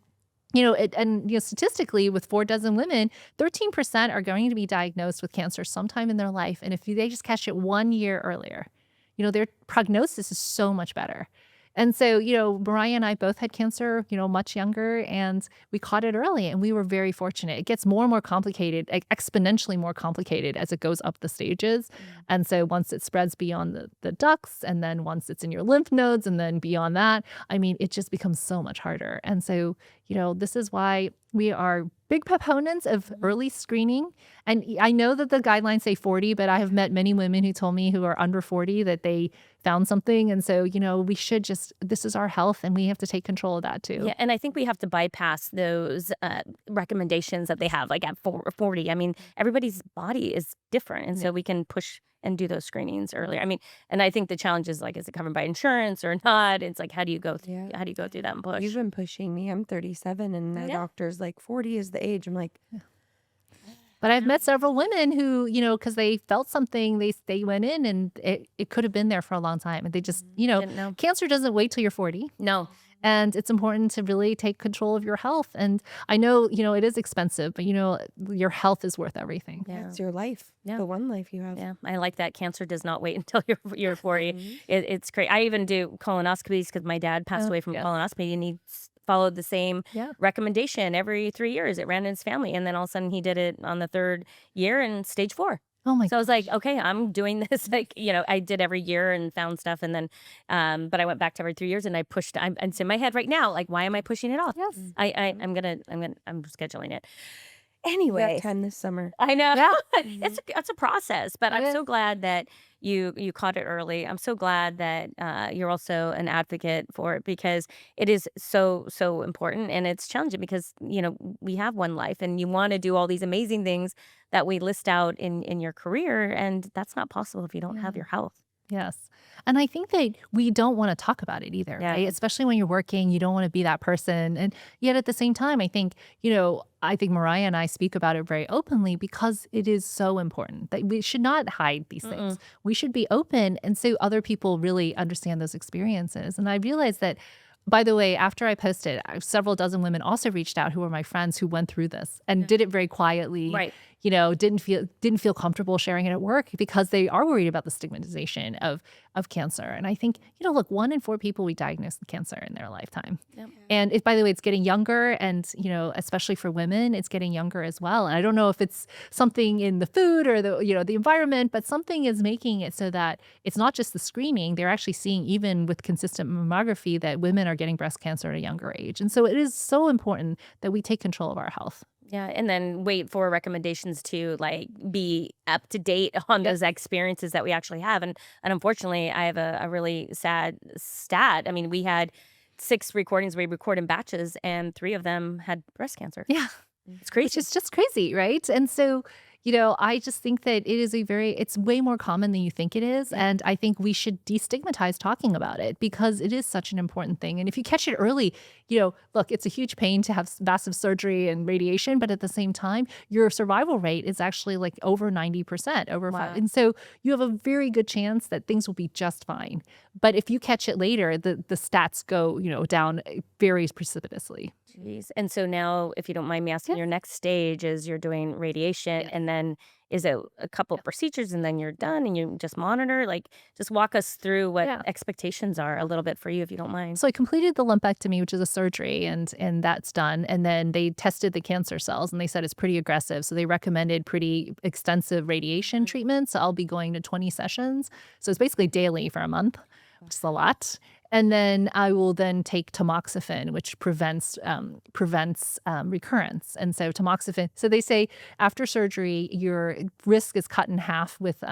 statistically, with 4 dozen women, 13% are going to be diagnosed with cancer sometime in their life. And if they just catch it 1 year earlier, their prognosis is so much better. And so, Mariah and I both had cancer, much younger, and we caught it early, and we were very fortunate. It gets more and more complicated, like exponentially more complicated as it goes up the stages. And so once it spreads beyond the ducts, and then once it's in your lymph nodes, and then beyond that, I mean, it just becomes so much harder. And so, this is why we are big proponents of early screening. And I know that the guidelines say 40, but I have met many women who told me who are under 40 that they found something. And so, we should this is our health, and we have to take control of that too. Yeah, and I think we have to bypass those recommendations that they have, like at 40. I mean, everybody's body is different, and so we can push and do those screenings earlier. I mean, and I think the challenge is, like, is it covered by insurance or not? It's like, how do you go through that and push? You've been pushing me. I'm 37, and the doctor's like 40 is the age. I'm like, But I've met several women who, because they felt something, they went in, and it could have been there for a long time. And they just, Didn't know. cancer doesn't wait till you're 40. No. And it's important to really take control of your health. And I know, it is expensive, but, your health is worth everything. Yeah. it's your life. Yeah. The one life you have. Yeah, I like that. Cancer does not wait until you're 40. It's great. I even do colonoscopies because my dad passed away from colonoscopy, and he followed the same recommendation every 3 years. It ran in his family, and then all of a sudden he did it on the 3rd year in stage 4. Oh my! So I was like, okay, I'm doing this. Like, I did every year and found stuff, and then, but I went back to every 3 years, and I pushed. It's in my head right now. Like, why am I pushing it off? Yes. I'm scheduling it. We got Anyway, time this summer. I know. Yeah. It's a process, but It I'm is. so glad that you caught it early. I'm so glad that you're also an advocate for it because it is so important and it's challenging because we have one life and you want to do all these amazing things that we list out in your career, and that's not possible if you don't have Yeah. your health. Yes. And I think that we don't want to talk about it either, Yeah. right? Especially when you're working, you don't want to be that person. And yet at the same time, I think Mariah and I speak about it very openly because it is so important that we should not hide these things. Mm-mm. We should be open and so other people really understand those experiences. And I realized that, by the way, after I posted, several dozen women also reached out who were my friends who went through this and did it very quietly. Right. Didn't feel comfortable sharing it at work because they are worried about the stigmatization of cancer. And I think, look, 1 in 4 people we diagnose with cancer in their lifetime. Yep. And by the way, it's getting younger and, especially for women, it's getting younger as well. And I don't know if it's something in the food or the environment, but something is making it so that it's not just the screening. They're actually seeing, even with consistent mammography, that women are getting breast cancer at a younger age. And so it is so important that we take control of our health. Yeah, and then wait for recommendations to be up to date on those experiences that we actually have. And unfortunately, I have a really sad stat. I mean, we had 6 recordings we record in batches, and 3 of them had breast cancer. Yeah. It's crazy. Which is just crazy, right? And so, I just think that it's way more common than you think it is. And I think we should destigmatize talking about it because it is such an important thing. And if you catch it early, look, it's a huge pain to have massive surgery and radiation, but at the same time, your survival rate is actually like over 90%, over Wow. 5. And so you have a very good chance that things will be just fine. But if you catch it later, the stats go, down very precipitously. Jeez. And so now, if you don't mind me asking, Yeah. your next stage is you're doing radiation, and then is it a couple procedures, and then you're done, and you just monitor? Just walk us through what Yeah. expectations are a little bit for you, if you don't mind. So I completed the lumpectomy, which is a surgery, and that's done. And then they tested the cancer cells, and they said it's pretty aggressive. So they recommended pretty extensive radiation treatment. So I'll be going to 20 sessions. So it's basically daily for a month, which is a lot. And then I will then take tamoxifen, which prevents recurrence. And so tamoxifen. So they say after surgery, your risk is cut in half with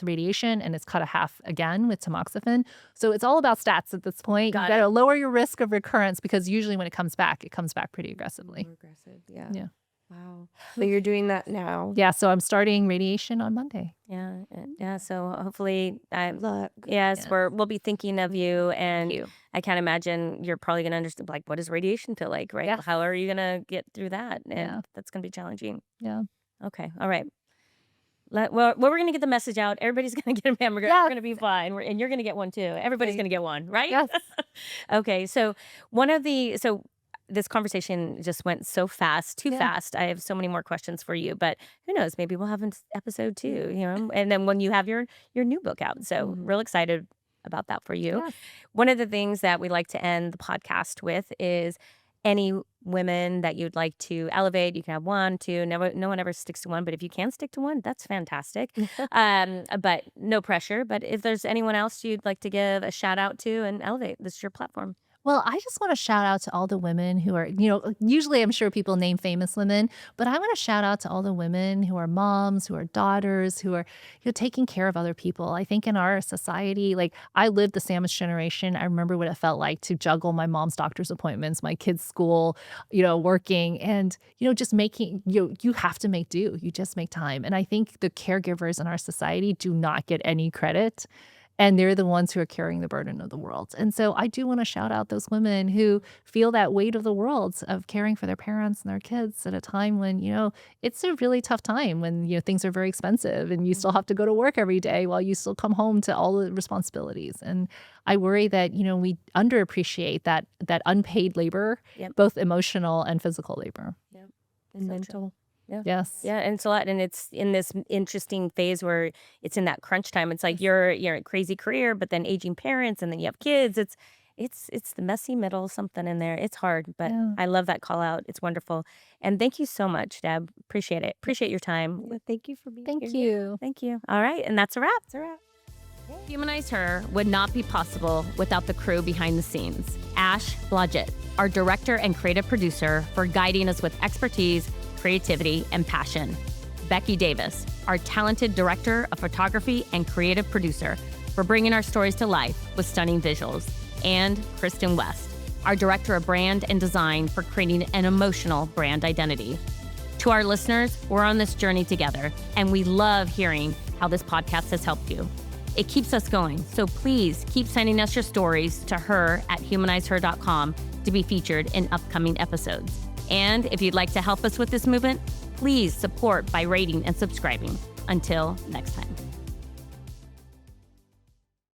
radiation, and it's cut a half again with tamoxifen. So it's all about stats at this point. Got You got to it. lower your risk of recurrence because usually when it comes back pretty aggressively. More aggressive. Yeah. Yeah. Wow. So you're doing that now. Yeah. So I'm starting radiation on Monday. Yeah. So hopefully, Look. yes, Yeah. we'll be thinking of you, and Thank you. I can't imagine you're probably going to understand, what does radiation feel like, right? Yeah. How are you going to get through that? And Yeah. that's going to be challenging. Yeah. Okay. All right. We're going to get the message out. Everybody's going to get a mammogram. Yes. We're going to be fine. And you're going to get one too. Everybody's Okay. going to get one, right? Yes. Okay. So this conversation just went so fast, too Yeah. fast. I have so many more questions for you, but who knows? Maybe we'll have an episode 2, and then when you have your new book out. So Mhm. real excited about that for you. Yes. One of the things that we like to end the podcast with is any women that you'd like to elevate. You can have 1, 2. No one ever sticks to one, but if you can stick to one, that's fantastic. But no pressure. But if there's anyone else you'd like to give a shout out to and elevate, this is your platform. Well, I just want to shout out to all the women who are, usually I'm sure people name famous women, but I want to shout out to all the women who are moms, who are daughters, who are, taking care of other people. I think in our society, I lived the sandwich generation. I remember what it felt like to juggle my mom's doctor's appointments, my kids' school, working, and, just making, you have to make do. You just make time. And I think the caregivers in our society do not get any credit. And they're the ones who are carrying the burden of the world. And so I do want to shout out those women who feel that weight of the world of caring for their parents and their kids at a time when, it's a really tough time when, things are very expensive and you still have to go to work every day while you still come home to all the responsibilities. And I worry that, we underappreciate that unpaid labor, Yep. both emotional and physical labor. And So mental. Yeah. Yes. Yeah, and it's a lot, and it's in this interesting phase where it's in that crunch time. It's like you're a crazy career, but then aging parents, and then you have kids. It's the messy middle, something in there. It's hard, but Yeah. I love that call out. It's wonderful, and thank you so much, Deb. Appreciate it. Appreciate your time. Well, thank you for being Thank here. you. Thank you. All right, and that's a wrap. It's a wrap. Humanize Her would not be possible without the crew behind the scenes. Ash Blodgett, our director and creative producer, for guiding us with expertise, creativity, and passion. Becky Davis, our talented director of photography and creative producer, for bringing our stories to life with stunning visuals. And Kristen West, our director of brand and design, for creating an emotional brand identity. To our listeners, we're on this journey together, and we love hearing how this podcast has helped you. It keeps us going, so please keep sending us your stories to her@humanizeher.com to be featured in upcoming episodes. And if you'd like to help us with this movement, please support by rating and subscribing. Until next time.